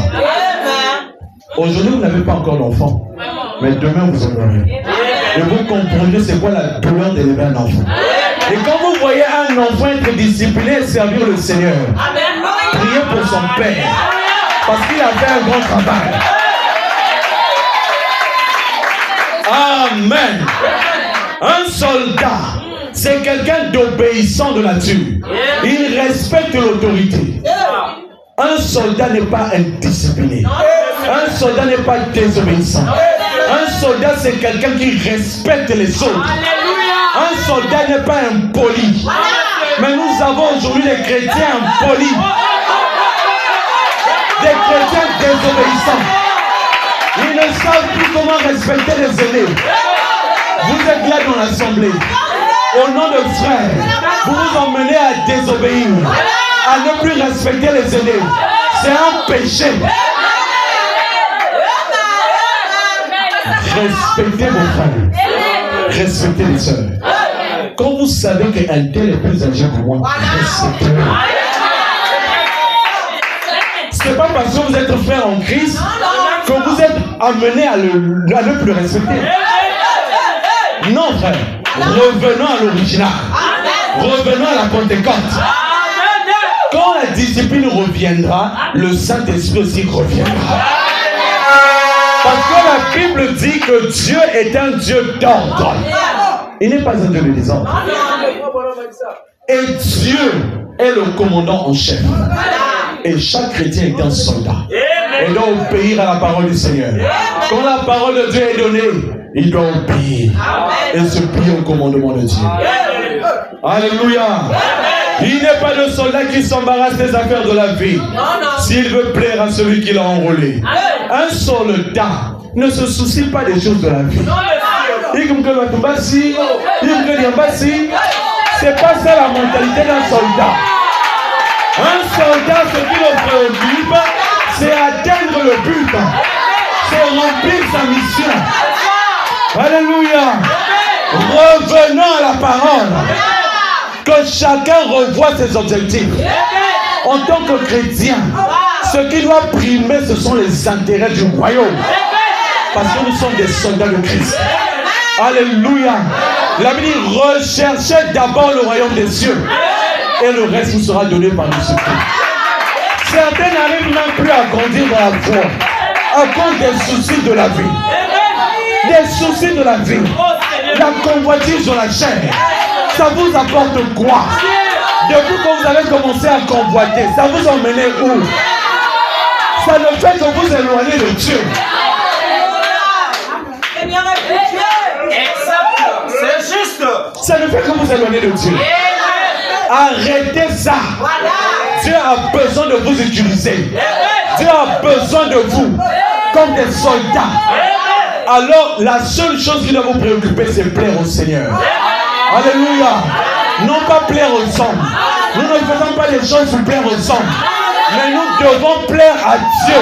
Speaker 2: Aujourd'hui, vous n'avez pas encore d'enfant. Mais demain, vous en aurez. Et vous comprenez c'est quoi la douleur d'élever un enfant. Et quand vous voyez un enfant être discipliné et servir le Seigneur, priez pour son père. Parce qu'il a fait un grand travail. Amen. Un soldat, c'est quelqu'un d'obéissant de nature. Il respecte l'autorité. Un soldat n'est pas indiscipliné. Un soldat n'est pas désobéissant. Un soldat, c'est quelqu'un qui respecte les autres. Un soldat n'est pas impoli. Mais nous avons aujourd'hui des chrétiens impolis. Des chrétiens désobéissants. Ils ne savent plus comment respecter les aînés. Vous êtes là dans l'assemblée. Au nom de frères, vous vous emmenez à désobéir, à ne plus respecter les aînés. C'est un péché. Respectez vos frères. Respectez les sœurs. Quand vous savez qu'un tel est plus âgé que moi, respectez-le. Ce n'est pas parce que vous êtes frère en Christ que vous êtes amené à ne plus le respecter. Non, frère. Revenons à l'original. Revenons à la Pentecôte. Quand la discipline reviendra, le Saint-Esprit aussi reviendra. Parce que la Bible dit que Dieu est un Dieu d'ordre. Il n'est pas un Dieu de désordre. Et Dieu est le commandant en chef. Et chaque chrétien est un soldat. Et doit obéir à la parole du Seigneur. Quand la parole de Dieu est donnée, il doit obéir. Et se plier au commandement de Dieu. Alléluia. Il n'est pas de soldat qui s'embarrasse des affaires de la vie. S'il veut plaire à celui qui l'a enrôlé. Un soldat ne se soucie pas des choses de la vie. C'est pas ça la mentalité d'un soldat. Un soldat, ce qui le préoccupe, c'est atteindre le but. C'est remplir sa mission. Alléluia. Revenons à la parole. Que chacun revoie ses objectifs. En tant que chrétien, ce qui doit primer, ce sont les intérêts du royaume. Parce que nous sommes des soldats de Christ. Alléluia. La Bible dit, recherchez d'abord le royaume des cieux. Et le reste vous sera donné par le Christ. Certains n'arrivent même plus à grandir dans la foi à cause des soucis de la vie. Des soucis de la vie. La convoitise de la chair. Ça vous apporte quoi? Depuis que vous avez commencé à convoiter, ça vous emmène où? Ça ne fait que vous éloigner de Dieu.
Speaker 3: C'est juste.
Speaker 2: Ça ne fait que vous éloigner de Dieu. Arrêtez ça. Dieu a besoin de vous utiliser. Dieu a besoin de vous comme des soldats. Alors la seule chose qui doit vous préoccuper, c'est plaire au Seigneur. Alléluia. Non pas plaire aux hommes. Nous ne faisons pas les choses pour plaire aux hommes, mais nous devons plaire à Dieu.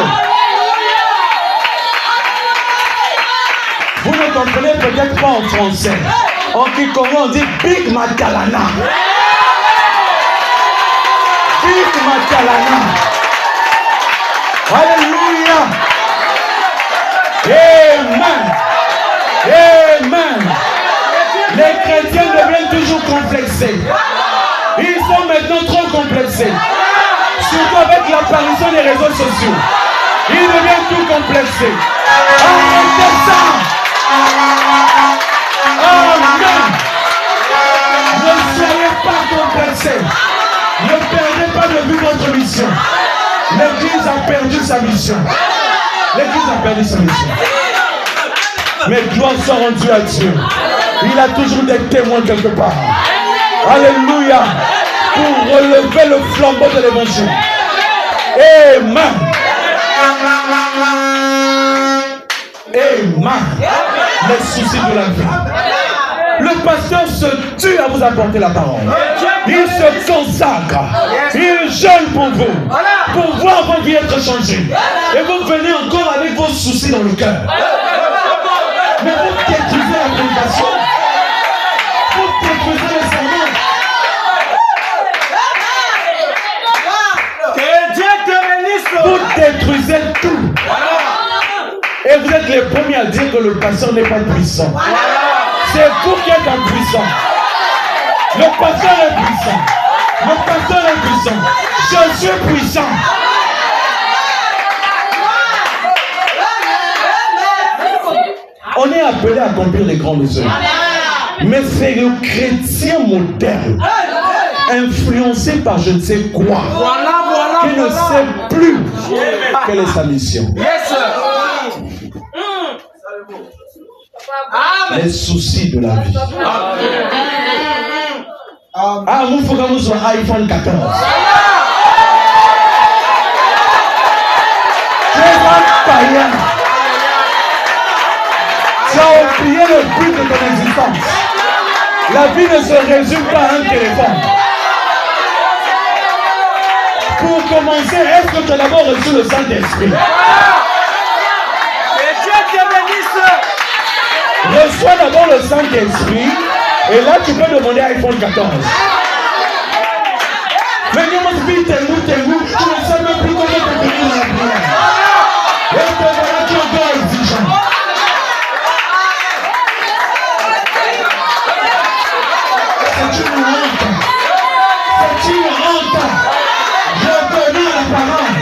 Speaker 2: Vous ne comprenez peut-être pas en français. En kikongo on dit Big Matalana. Big Matalana. Alléluia. Amen. Amen. Les chrétiens deviennent toujours complexés. Ils sont maintenant trop complexés. Surtout avec l'apparition des réseaux sociaux. Ils deviennent tout complexés. Arrêtez ça. Amen. Ne soyez pas complexés. Ne perdez pas de vue votre mission. L'Église a perdu sa mission. L'Église a perdu sa mission. Mais gloire soit rendue à Dieu. Il a toujours des témoins quelque part. Alléluia. Pour relever le flambeau de l'évangile. Amen. Amen. Les soucis de la vie. Le pasteur se tue à vous apporter la parole. Il se consacre. Il jeûne pour vous. Pour voir vos vies être changées. Et vous venez encore avec vos soucis dans le cœur. Mais vous détruisez la prédication. Vous détruisez les sermons.
Speaker 3: Que Dieu te bénisse.
Speaker 2: Vous détruisez tout. Et vous êtes les premiers à dire que le pasteur n'est pas puissant. C'est vous qui êtes impuissant. Le pasteur est puissant. Le pasteur est puissant. Je suis puissant. On est appelé à accomplir les grandes œuvres. Mais c'est le chrétien moderne, influencé par je ne sais quoi, qui ne sait plus quelle est sa mission. Les soucis de la vie. Ah, vous faut que vous soyez iPhone 14. Tu es un païen. Tu as oublié le but de ton existence. La vie ne se résume pas à un téléphone. Pour commencer, est-ce que tu as d'abord reçu le Saint-Esprit? Reçois d'abord le Saint-Esprit et là tu peux demander iPhone 14. Mais nous, tu ne sais même plus comment te tenir dans la prière. Et te voilà tu es encore exigeant. C'est une honte. C'est une honte. Revenons à la parole.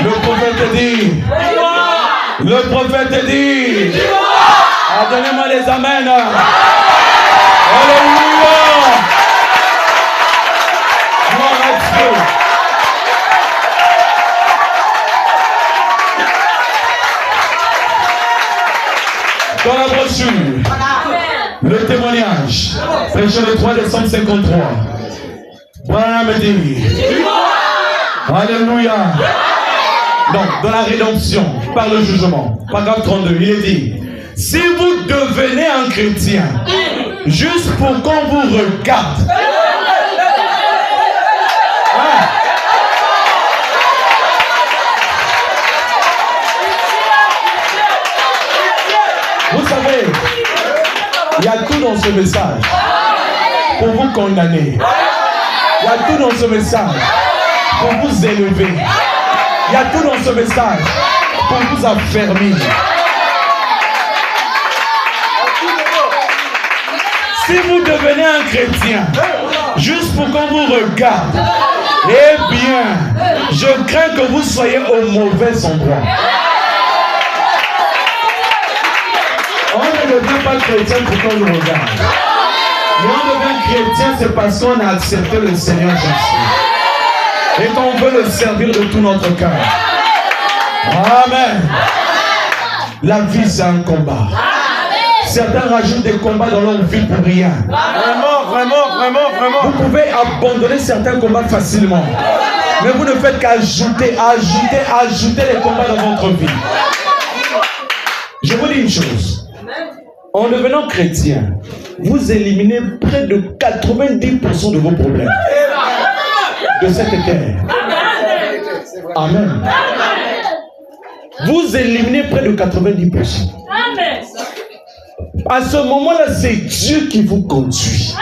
Speaker 2: Le prophète dit. Le prophète dit. Ah, donnez-moi les amens. Alléluia. Gloire à Dieu. Dans la brochure, le témoignage, prêché le 3 décembre 53. Branham dit. Alléluia. Donc, dans la rédemption, par le jugement, paragraphe 32, il est dit, si vous devenez un chrétien, juste pour qu'on vous regarde, vous savez, il y a tout dans ce message pour vous condamner. Il y a tout dans ce message pour vous élever. Il y a tout dans ce message pour vous affermir. Si vous devenez un chrétien, juste pour qu'on vous regarde, eh bien, je crains que vous soyez au mauvais endroit. On ne devient pas chrétien pour qu'on nous regarde. Mais on devient chrétien, c'est parce qu'on a accepté le Seigneur Jésus. Et qu'on veut le servir de tout notre cœur. Amen. La vie, c'est un combat. Certains rajoutent des combats dans leur vie pour rien. Vraiment. Vous pouvez abandonner certains combats facilement. Mais vous ne faites qu'ajouter les combats dans votre vie. Je vous dis une chose. En devenant chrétien, vous éliminez près de 90% de vos problèmes de cette terre. Amen. Vous éliminez près de 90%. À ce moment-là, c'est Dieu qui vous conduit.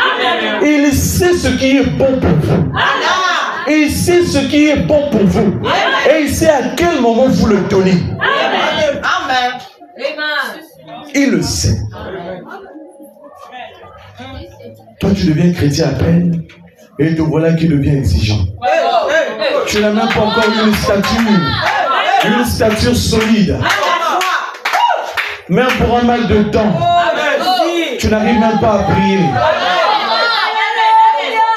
Speaker 2: Il sait ce qui est bon pour vous. Il sait ce qui est bon pour vous. Et il sait à quel moment vous le donnez.
Speaker 4: Amen.
Speaker 2: Il le sait. Toi, tu deviens chrétien à peine et te voilà qui devient exigeant. Tu n'as même pas encore une stature solide. Même pour un mal de temps, tu n'arrives même pas à prier.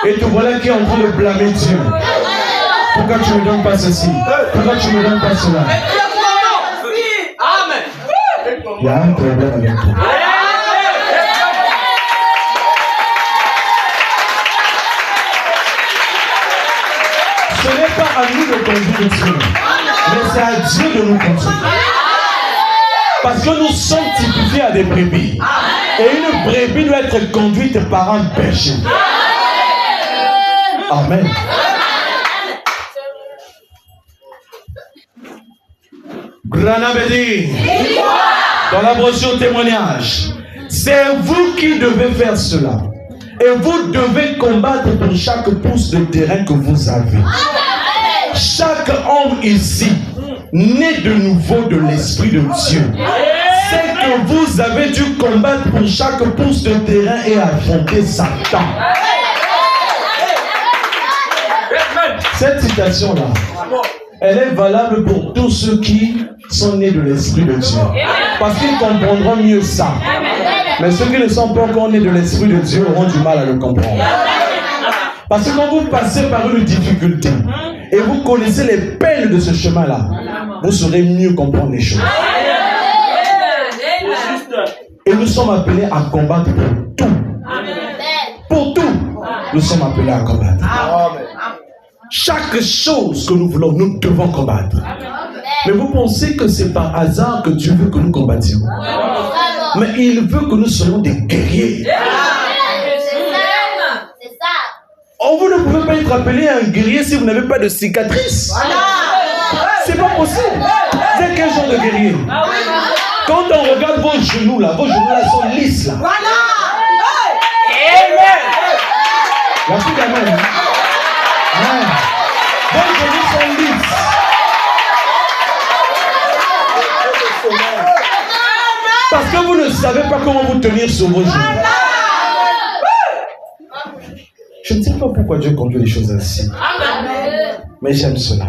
Speaker 2: Et te voilà qui est en train de blâmer Dieu. Pourquoi tu ne me donnes pas ceci? Pourquoi tu ne me donnes pas cela? Il y a un problème avec toi. Ce n'est pas à nous de conduire Dieu, mais c'est à Dieu de nous conduire. Parce que nous sommes typifiés à des brebis. Et une brebis doit être conduite par un berger. Amen. Granabedi, dans la brochure témoignage, c'est vous qui devez faire cela. Et vous devez combattre pour chaque pouce de terrain que vous avez. Chaque homme ici, né de nouveau de l'Esprit de Dieu, c'est que vous avez dû combattre pour chaque pouce de terrain et affronter Satan. Cette citation-là, elle est valable pour tous ceux qui sont nés de l'Esprit de Dieu. Parce qu'ils comprendront mieux ça. Mais ceux qui ne sont pas encore nés de l'Esprit de Dieu auront du mal à le comprendre. Parce que quand vous passez par une difficulté et vous connaissez les peines de ce chemin-là, vous saurez mieux comprendre les choses. Et nous sommes appelés à combattre pour tout. Pour tout, nous sommes appelés à combattre. Chaque chose que nous voulons, nous devons combattre. Mais vous pensez que c'est par hasard que Dieu veut que nous combattions? Mais il veut que nous soyons des guerriers. Oh, vous ne pouvez pas être appelé un guerrier si vous n'avez pas de cicatrice. C'est pas possible. Vous êtes quel genre de guerrier? Quand on regarde vos genoux là sont lisses là. Il n'y a plus d'amen. Vos genoux sont lisses. Parce que vous ne savez pas comment vous tenir sur vos genoux. Je ne sais pas pourquoi Dieu conduit les choses ainsi. Mais j'aime cela.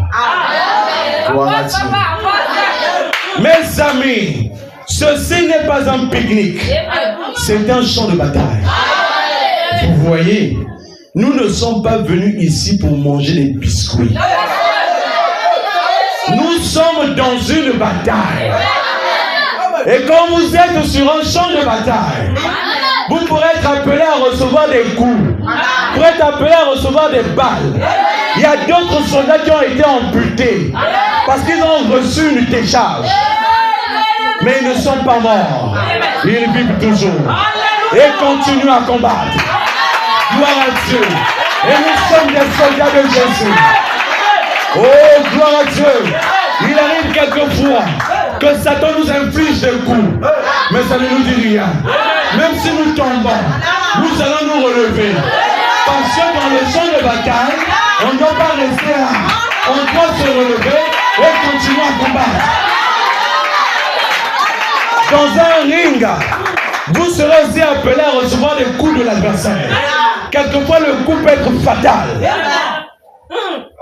Speaker 2: Gloire à Dieu. Mes amis, ceci n'est pas un pique-nique. C'est un champ de bataille. Vous voyez, nous ne sommes pas venus ici pour manger des biscuits. Nous sommes dans une bataille. Et quand vous êtes sur un champ de bataille, vous pourrez être appelé à recevoir des coups. pour être appelés à recevoir des balles. Il y a d'autres soldats qui ont été amputés parce qu'ils ont reçu une décharge. Mais ils ne sont pas morts. Ils vivent toujours et continuent à combattre. Gloire à Dieu. Et nous sommes des soldats de Jésus. Oh, gloire à Dieu. Il arrive quelquefois que Satan nous inflige des coups, mais ça ne nous dit rien. Même si nous tombons, nous allons nous relever. Parce que dans le champ de bataille, on ne doit pas rester là. On doit se relever et continuer à combattre. Dans un ring, vous serez aussi appelé à recevoir les coups de l'adversaire. Quelquefois, le coup peut être fatal.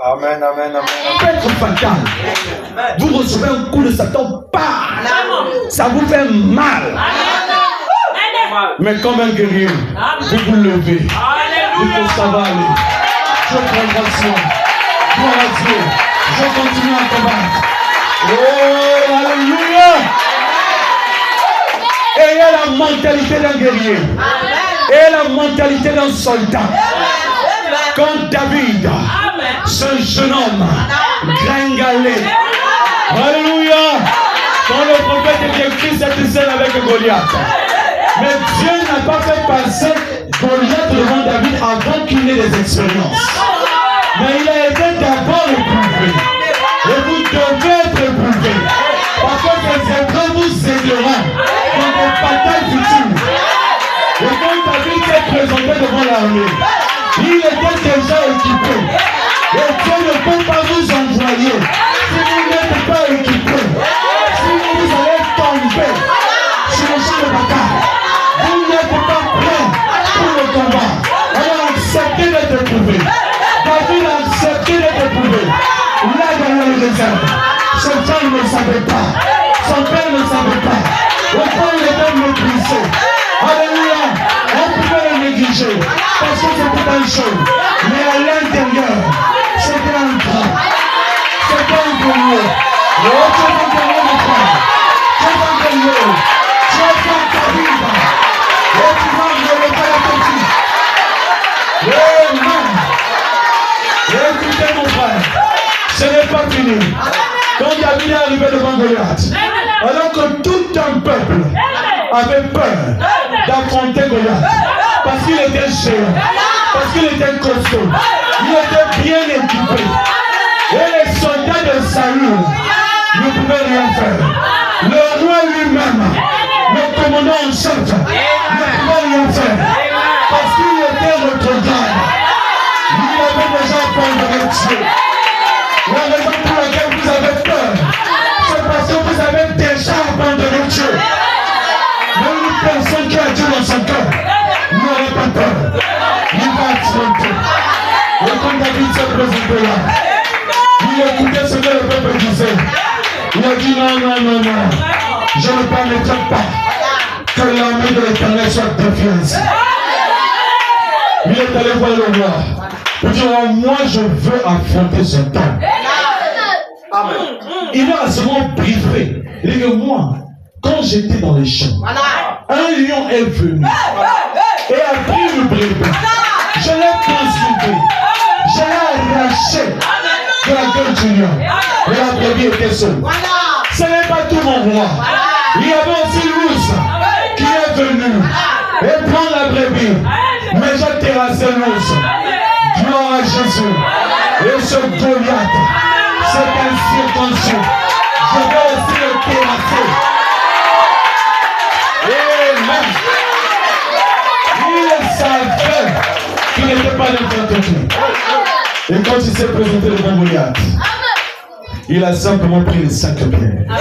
Speaker 3: Amen, amen, amen.
Speaker 2: Peut être fatal. Vous recevez un coup de Satan, ça vous fait mal. Mais comme un guerrier, vous vous levez. Vous dites ça va aller. Je prends soin. Gloire à Dieu. Je continue à combattre. Oh, alléluia. Ayez la mentalité d'un guerrier. Ayez la mentalité d'un soldat. Comme David, ce jeune homme, gringalé. Alléluia. Quand le prophète est écrit cette scène avec Goliath. Mais Dieu n'a pas fait passer Goliath devant David avant qu'il ait des expériences. Mais il a été d'abord éprouvé. Et vous devez être éprouvé. Parce que ces épreuves vous aideront dans des batailles futures. Et quand David s'est présenté devant l'armée, il était déjà équipé. Et Dieu ne peut pas vous envoyer si vous n'êtes pas équipé. Sinon vous allez tomber sur le champ de bataille. Vous n'êtes pas prêt pour le combat. Alors acceptez d'être éprouvé. David a accepté d'être éprouvé. Là dans le désert, son frère ne savait pas. Son père ne savait pas. Au point il était méprisé. Alléluia. On pouvait le négliger parce que c'était un show. Mais à l'intérieur, c'était un grand. C'était un guerrier. Le haut est un guerrier, mon frère. Tu es un guerrier. Tu es un David. Et tu vas relever la petite. Amen. Écoutez mon frère, ce n'est pas fini. Quand David est arrivé devant Goliath, alors que tout un peuple avait peur d'affronter Goliath, parce qu'il était géant, parce qu'il était costaud, il était bien équipé. Et les soldats de Saül ne pouvaient rien faire. Le roi lui-même, le commandant en chef, ne pouvait rien faire, parce qu'il était retrograde. Il avait déjà abandonné Dieu. La raison pour laquelle vous avez peur, c'est parce que vous avez déjà abandonné Dieu. Même une personne qui a Dieu dans son cœur n'aurait pas peur. Il va affronter. Et quand David s'est présenté là, il écoutait ce que le peuple disait. Il a dit non, non, non, non. Je ne permettrai pas que l'armée de l'Éternel soit défiance. Il est allé voir le roi. Il dit, oh, moi je veux affronter ce temps. Il a seulement briefé. Il dit que moi, quand j'étais dans les champs, un lion est venu et a pris le brebis. Je l'ai consulté. Je l'ai arraché de la gueule du lion. Et la brebis était seule. Ce n'est pas tout mon roi. Il y avait aussi l'ours qui est venu et prendre la brebis. Mais j'ai terrassé l'ours. Gloire à Jésus. Et ce Goliath, c'est un circoncis. Je vais aussi le terrasser. Amen. Il savait qu'il n'était pas n'importe qui. Et quand il s'est présenté devant Goliath, il a simplement pris les 5 pierres.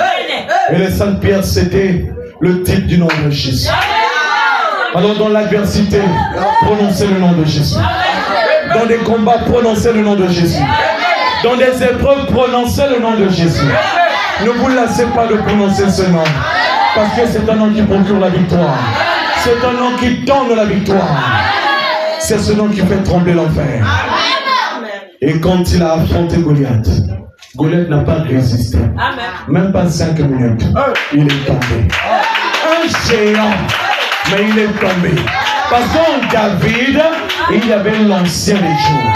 Speaker 2: Et les 5 pierres, c'était le type du nom de Jésus. Alors dans l'adversité, prononcez le nom de Jésus. Dans des combats, prononcez le nom de Jésus. Dans des épreuves, prononcez le nom de Jésus. Ne vous lassez pas de prononcer ce nom. Parce que c'est un nom qui procure la victoire. C'est un nom qui donne la victoire. C'est ce nom qui fait trembler l'enfer. Et quand il a affronté Goliath, Goliath n'a pas résisté. Même pas 5 minutes. Il est tombé. Un géant. Mais il est tombé. Parce qu'en David, il y avait l'ancien des jours.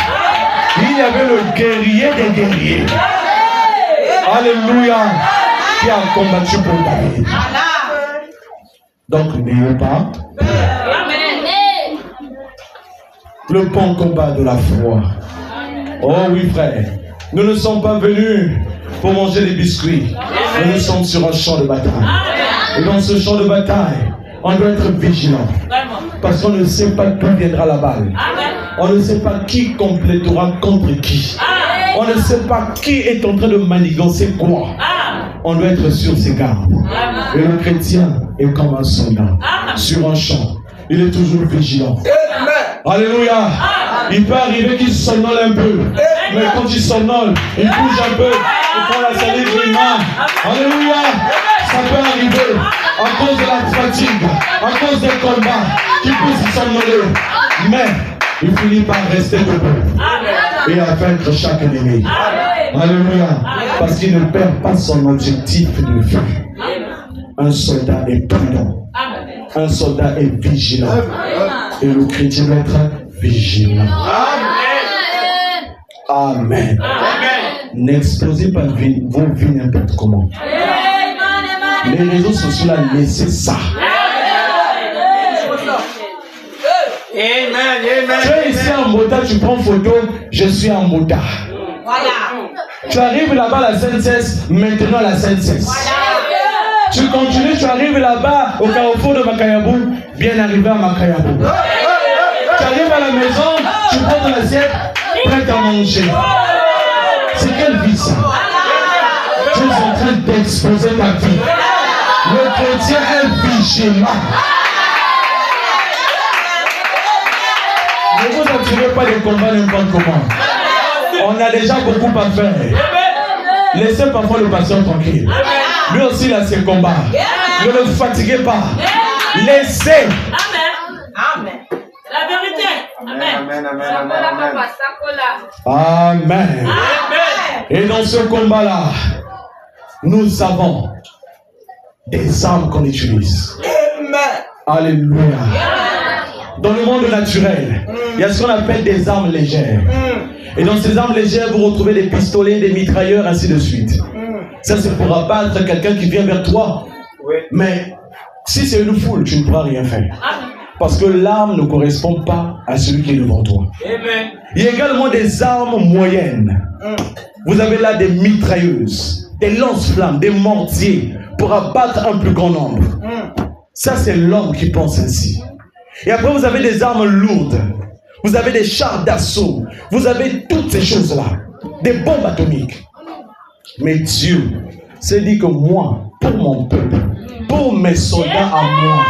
Speaker 2: Il y avait le guerrier des guerriers. Alléluia. Qui a combattu pour David. Donc n'ayez pas le bon combat de la foi. Oh oui frère, nous ne sommes pas venus pour manger des biscuits. Nous sommes sur un champ de bataille. Et dans ce champ de bataille, on doit être vigilant. Parce qu'on ne sait pas d'où viendra la balle. On ne sait pas qui complétera contre qui. On ne sait pas qui est en train de manigancer quoi. On doit être sur ses gardes. Et le chrétien est comme un soldat sur un champ. Il est toujours vigilant. Alléluia. Il peut arriver qu'il somnole un peu. Mais quand il somnole, il bouge un peu. Il prend la salive d'une main. Alléluia. Ça peut arriver à cause de la fatigue, à cause des combats, qu'il puisse somnoler. Mais il finit par rester debout et à vaincre chaque ennemi. Alléluia. Parce qu'il ne perd pas son objectif de vue. Un soldat est prudent. Un soldat est vigilant. Et le chrétien doit être vigilant. Amen. N'explosez pas vos vies n'importe comment. Les réseaux sociaux là, laissez ça.
Speaker 3: Amen.
Speaker 2: Tu es ici en Mota, tu prends photo, je suis en Mota. Tu arrives là-bas à la CNCS, maintenant à la CNCS. Tu continues, tu arrives là-bas au carrefour de Makayabou, bien arrivé à Makayabou. Tu arrives à la maison, tu prends ton assiette, prête à manger. C'est quelle vie ça? Tu es en train d'exposer ta vie. Le chrétien est vigilant. Ne vous attirez pas des combats n'importe comment. On a déjà beaucoup à faire. Laissez parfois le patient tranquille. Lui aussi il a ses combats. Ne le fatiguez pas. Laissez.
Speaker 4: Amen.
Speaker 5: La vérité.
Speaker 2: Amen. Et dans ce combat-là, nous avons des armes qu'on utilise. Alléluia. Dans le monde naturel, il y a ce qu'on appelle des armes légères. Et dans ces armes légères, vous retrouvez des pistolets, des mitrailleurs, ainsi de suite. Ça, c'est pour abattre quelqu'un qui vient vers toi. Mais si c'est une foule, tu ne pourras rien faire. Parce que l'arme ne correspond pas à celui qui est devant toi. Il y a également des armes moyennes. Vous avez là des mitrailleuses, des lance-flammes, des mortiers pour abattre un plus grand nombre. Ça, c'est l'homme qui pense ainsi. Et après, vous avez des armes lourdes. Vous avez des chars d'assaut. Vous avez toutes ces choses-là. Des bombes atomiques. Mais Dieu s'est dit que moi, pour mon peuple, pour mes soldats à moi,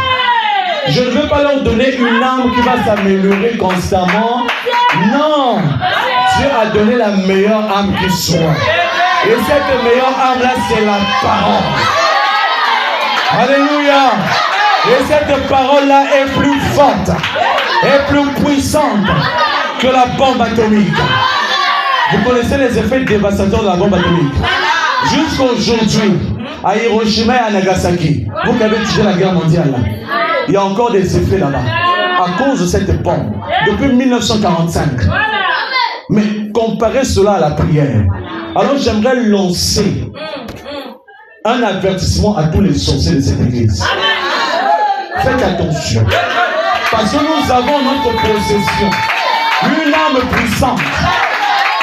Speaker 2: je ne veux pas leur donner une arme qui va s'améliorer constamment. Non. Dieu a donné la meilleure arme qui soit. Et cette meilleure arme-là, c'est la parole. Alléluia. Et cette parole-là est plus forte, est plus puissante que la bombe atomique. Vous connaissez les effets dévastateurs de la bombe atomique. Jusqu'aujourd'hui, à Hiroshima et à Nagasaki, vous qui avez tué la guerre mondiale, là, il y a encore des effets là-bas, à cause de cette bombe, depuis 1945. Mais comparez cela à la prière. Alors j'aimerais lancer un avertissement à tous les sorciers de cette église. Faites attention. Parce que nous avons notre possession une arme puissante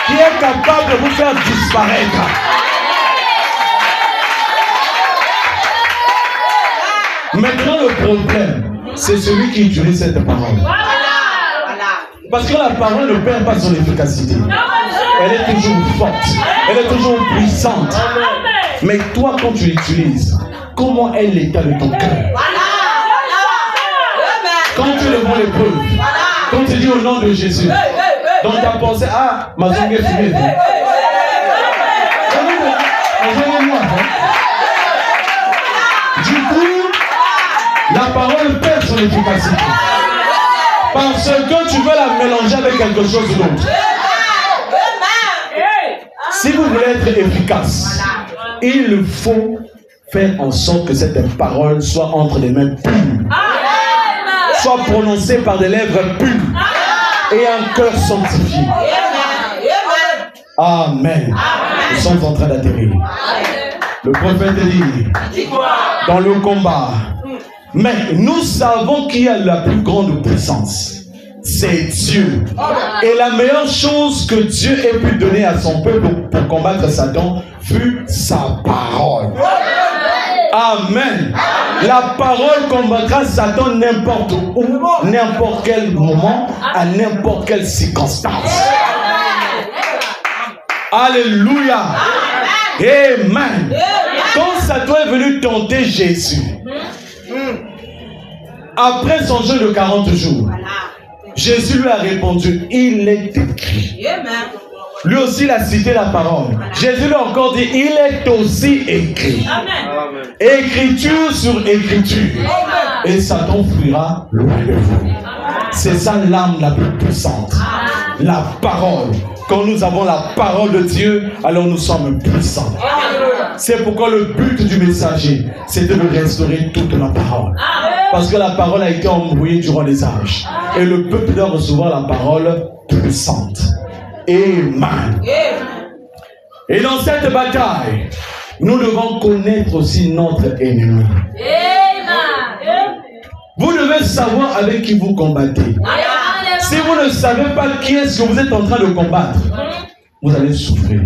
Speaker 2: qui est capable de vous faire disparaître. Maintenant, le problème, c'est celui qui utilise cette parole. Parce que la parole ne perd pas son efficacité. Elle est toujours forte. Elle est toujours puissante. Mais toi, quand tu l'utilises, comment est l'état de ton cœur? Quand tu le vois l'épreuve, quand tu dis au nom de Jésus, dans ta pensée, ah, ma zone est fumée. Du coup, la parole perd son efficacité. Parce que tu veux la mélanger avec quelque chose d'autre. Si vous voulez être efficace, il faut faire en sorte que cette parole soit entre les mains pures. Si soit prononcée par des lèvres pures et un cœur sanctifié. Amen. Nous sommes en train d'atterrir. Le prophète dit, dans le combat, mais nous savons qui a la plus grande puissance. C'est Dieu. Et la meilleure chose que Dieu ait pu donner à son peuple pour combattre Satan fut sa parole. Amen. La parole combattra Satan n'importe où, n'importe quel moment, à n'importe quelle circonstance. Alléluia. Amen. Quand Satan est venu tenter Jésus, après son jeûne de 40 jours, Jésus lui a répondu, il est écrit. Lui aussi, il a cité la parole. Jésus lui a encore dit, il est aussi écrit. Écriture sur écriture. Et Satan fuira loin de vous. C'est ça l'arme la plus puissante. La parole. Quand nous avons la parole de Dieu, alors nous sommes puissants. C'est pourquoi le but du messager, c'est de restaurer toute la parole. Parce que la parole a été embrouillée durant les âges. Et le peuple doit recevoir la parole puissante. Amen. Et dans cette bataille, nous devons connaître aussi notre ennemi. Vous devez savoir avec qui vous combattez. Si vous ne savez pas qui est-ce que vous êtes en train de combattre, vous allez souffrir.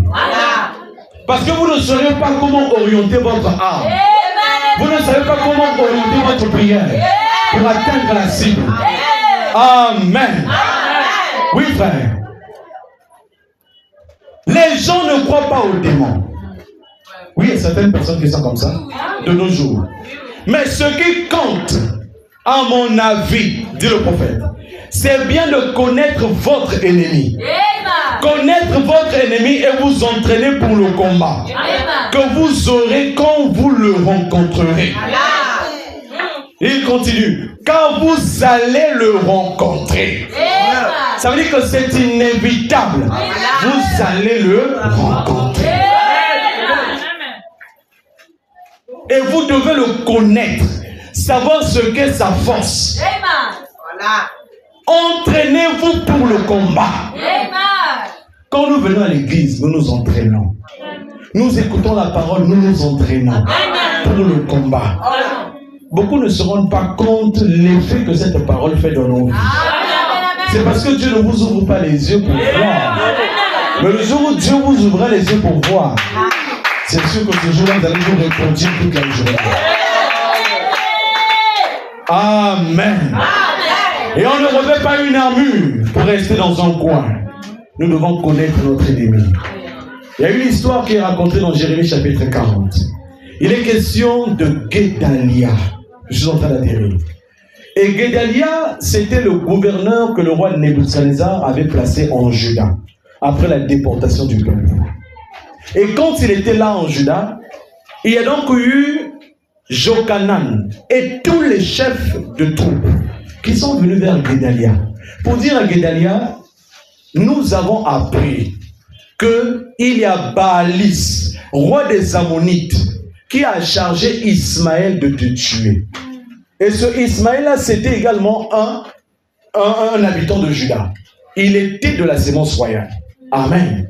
Speaker 2: Parce que vous ne saurez pas comment orienter votre âme. Vous ne savez pas comment orienter votre prière pour atteindre la cible. Amen. Oui, frère. Les gens ne croient pas aux démons. Oui, il y a certaines personnes qui sont comme ça de nos jours. Mais ce qui compte, à mon avis, dit le prophète, c'est bien de connaître votre ennemi. Connaître votre ennemi et vous entraîner pour le combat que vous aurez quand vous le rencontrerez. Il continue. Quand vous allez le rencontrer. Ça veut dire que c'est inévitable. Vous allez le rencontrer. Et vous devez le connaître. Savoir ce qu'est sa force. Entraînez-vous pour le combat. Quand nous venons à l'église, nous nous entraînons. Nous écoutons la parole, nous nous entraînons pour le combat. Beaucoup ne se rendent pas compte de l'effet que cette parole fait dans nos vies. C'est parce que Dieu ne vous ouvre pas les yeux pour voir. Mais le jour où Dieu vous ouvrira les yeux pour voir, c'est sûr que ce jour-là, vous allez vous répondre toute la journée. Amen. Et on ne revêt pas une armure pour rester dans un coin. Nous devons connaître notre ennemi. Il y a une histoire qui est racontée dans Jérémie chapitre 40. Il est question de Guédalia. Je suis en train d'atterrir. Et Guédalia, c'était le gouverneur que le roi Nebuchadnezzar avait placé en Juda, après la déportation du peuple. Et quand il était là en Juda, il y a donc eu Jochanan et tous les chefs de troupes qui sont venus vers Guédalia pour dire à Guédalia, nous avons appris qu'il y a Baalis, roi des Ammonites, qui a chargé Ismaël de te tuer. Et ce Ismaël-là, c'était également un habitant de Juda. Il était de la sémence royale. Amen.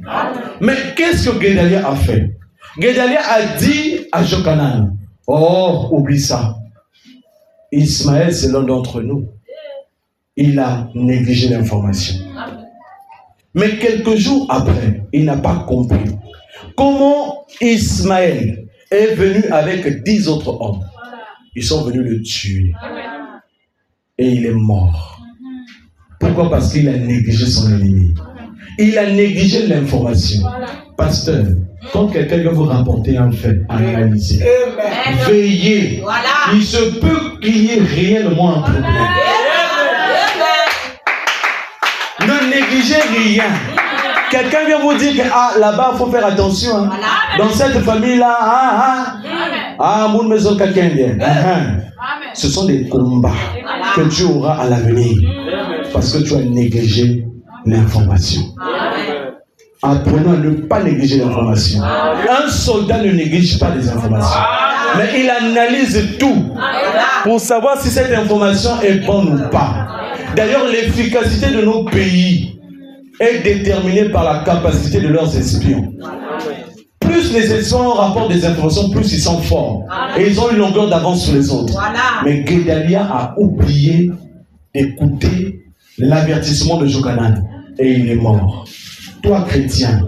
Speaker 2: Mais qu'est-ce que Guédalia a fait? Guédalia a dit à Jochanan, oh, oublie ça. Ismaël, c'est l'un d'entre nous. Il a négligé l'information. Mais quelques jours après, il n'a pas compris comment Ismaël est venu avec 10 autres hommes. Ils sont venus le tuer. Et il est mort. Pourquoi? Parce qu'il a négligé son ennemi. Il a négligé l'information. Pasteur, quand quelqu'un vient vous rapporter un fait à réaliser, veillez. Il se peut qu'il y ait réellement un problème. Ne négligez rien. Quelqu'un vient vous dire que là-bas, il faut faire attention. Hein. Dans cette famille-là, mon maison quelqu'un vient. Ce sont des combats que tu auras à l'avenir. Parce que tu as négligé l'information. Apprenons à ne pas négliger l'information. Un soldat ne néglige pas les informations. Mais il analyse tout pour savoir si cette information est bonne ou pas. D'ailleurs, l'efficacité de nos pays est déterminée par la capacité de leurs espions. Plus les espions rapportent des informations, plus ils sont forts. Et ils ont une longueur d'avance sur les autres. Mais Guédalia a oublié d'écouter l'avertissement de Jochanan. Et il est mort. Toi, chrétien,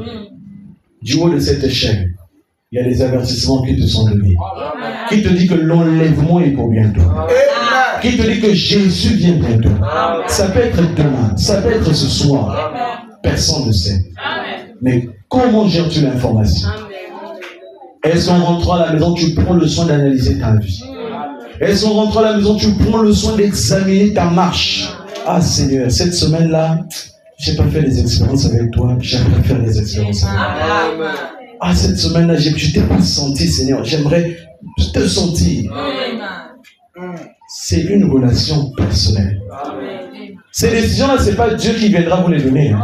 Speaker 2: du haut de cette échelle, il y a des avertissements qui te sont donnés. Qui te dit que l'enlèvement est pour bientôt. Qui te dit que Jésus vient bientôt. Ça peut être demain, ça peut être ce soir. Personne ne sait. Mais comment gères-tu l'information? Est-ce qu'en rentrant à la maison, tu prends le soin d'analyser ta vie? Est-ce qu'en rentrant à la maison, tu prends le soin d'examiner ta marche? Ah Seigneur, cette semaine-là, j'ai pas fait des expériences avec toi, j'aimerais faire des expériences avec toi. Ah, cette semaine-là, je ne t'ai pas senti, Seigneur, j'aimerais te sentir. C'est une relation personnelle. Ces décisions-là, ce n'est pas Dieu qui viendra vous les donner, hein,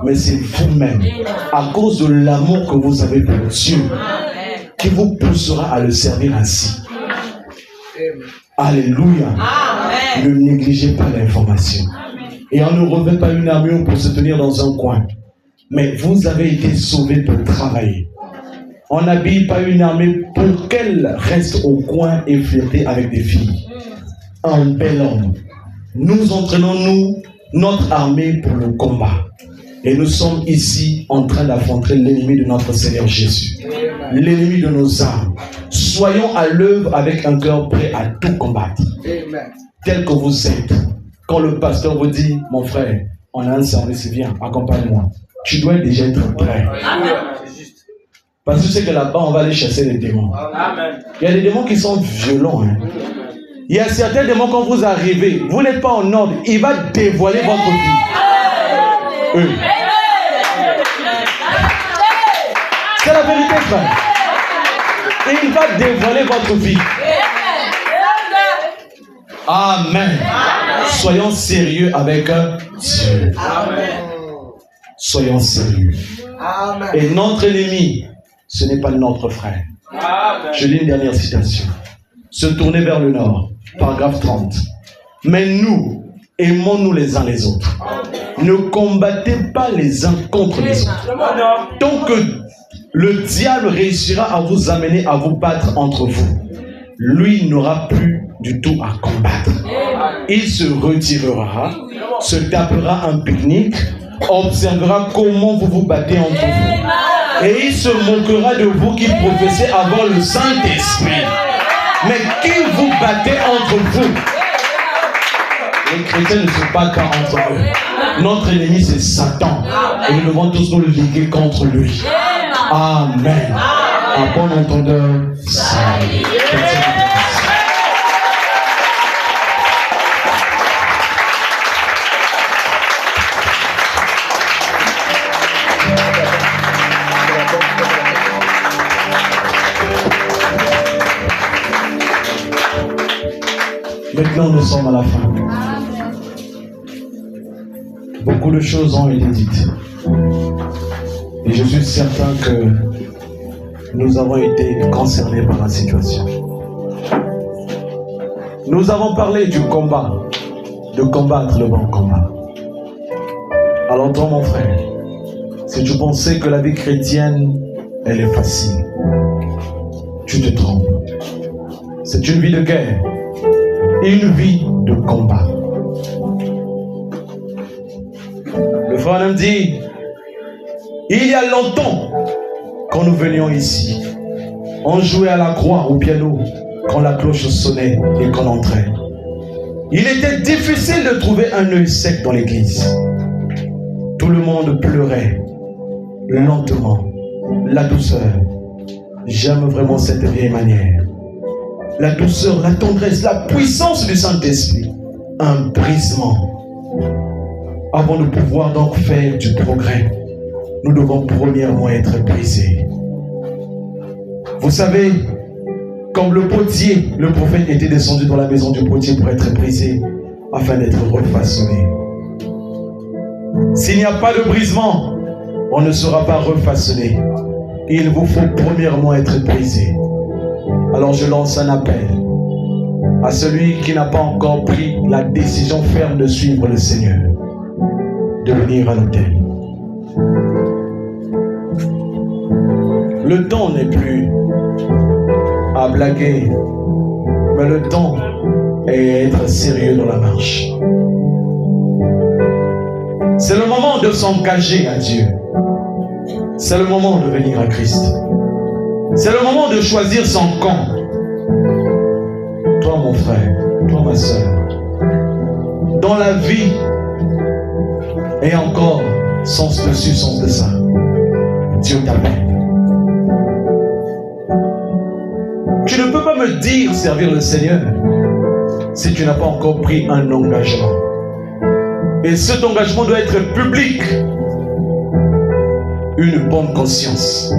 Speaker 2: mais c'est vous-même, à cause de l'amour que vous avez pour Dieu, qui vous poussera à le servir ainsi. Alléluia. Ne négligez pas l'information. Et on ne revêt pas une armure pour se tenir dans un coin. Mais vous avez été sauvés pour travailler. On n'habille pas une armée pour qu'elle reste au coin et flirter avec des filles. Un bel homme. Nous entraînons notre armée pour le combat. Et nous sommes ici en train d'affronter l'ennemi de notre Seigneur Jésus. L'ennemi de nos âmes. Soyons à l'œuvre avec un cœur prêt à tout combattre. Tel que vous êtes. Quand le pasteur vous dit, mon frère, on a un service, viens, accompagne-moi. Tu dois déjà être prêt. Parce que tu sais que là-bas, on va aller chasser les démons. Il y a des démons qui sont violents. Hein. Il y a certains démons, quand vous arrivez, vous n'êtes pas en ordre, il va dévoiler votre vie. C'est la vérité, frère. Et il va dévoiler votre vie. Amen. Soyons sérieux avec Dieu. Soyons sérieux. Et notre ennemi, ce n'est pas notre frère. Je lis une dernière citation. Se tourner vers le nord, paragraphe 30. Mais nous, aimons-nous les uns les autres. Ne combattez pas les uns contre les autres. Tant que le diable réussira à vous amener à vous battre entre vous, lui n'aura plus du tout à combattre. Il se retirera, se tapera un pique-nique, observera comment vous vous battez entre vous. Et il se moquera de vous qui professez avoir le Saint-Esprit. Mais qui vous battez entre vous? Les chrétiens ne se battent pas entre eux. Notre ennemi, c'est Satan. Et nous devons tous nous liguer contre lui. Amen. À bon entendeur, salut. Maintenant, nous sommes à la fin. Beaucoup de choses ont été dites. Et je suis certain que nous avons été concernés par la situation. Nous avons parlé du combat, de combattre le bon combat. Alors toi, mon frère, si tu pensais que la vie chrétienne, elle est facile, tu te trompes. C'est une vie de guerre. Une vie de combat. Le frère Adam dit, il y a longtemps, quand nous venions ici, on jouait à la croix au piano, quand la cloche sonnait et qu'on entrait. Il était difficile de trouver un œil sec dans l'église. Tout le monde pleurait, lentement, la douceur. J'aime vraiment cette vieille manière. La douceur, la tendresse, la puissance du Saint-Esprit. Un brisement. Avant de pouvoir donc faire du progrès, nous devons premièrement être brisés. Vous savez, comme le potier, le prophète était descendu dans la maison du potier pour être brisé, afin d'être refaçonné. S'il n'y a pas de brisement, on ne sera pas refaçonné. Il vous faut premièrement être brisé. Alors je lance un appel à celui qui n'a pas encore pris la décision ferme de suivre le Seigneur, de venir à l'autel. Le temps n'est plus à blaguer, mais le temps est à être sérieux dans la marche. C'est le moment de s'engager à Dieu. C'est le moment de venir à Christ. C'est le moment de choisir son camp. Toi, mon frère, toi, ma soeur, dans la vie, et encore, sens dessus, sens de ça, Dieu t'appelle. Tu ne peux pas me dire servir le Seigneur si tu n'as pas encore pris un engagement. Et cet engagement doit être public. Une bonne conscience.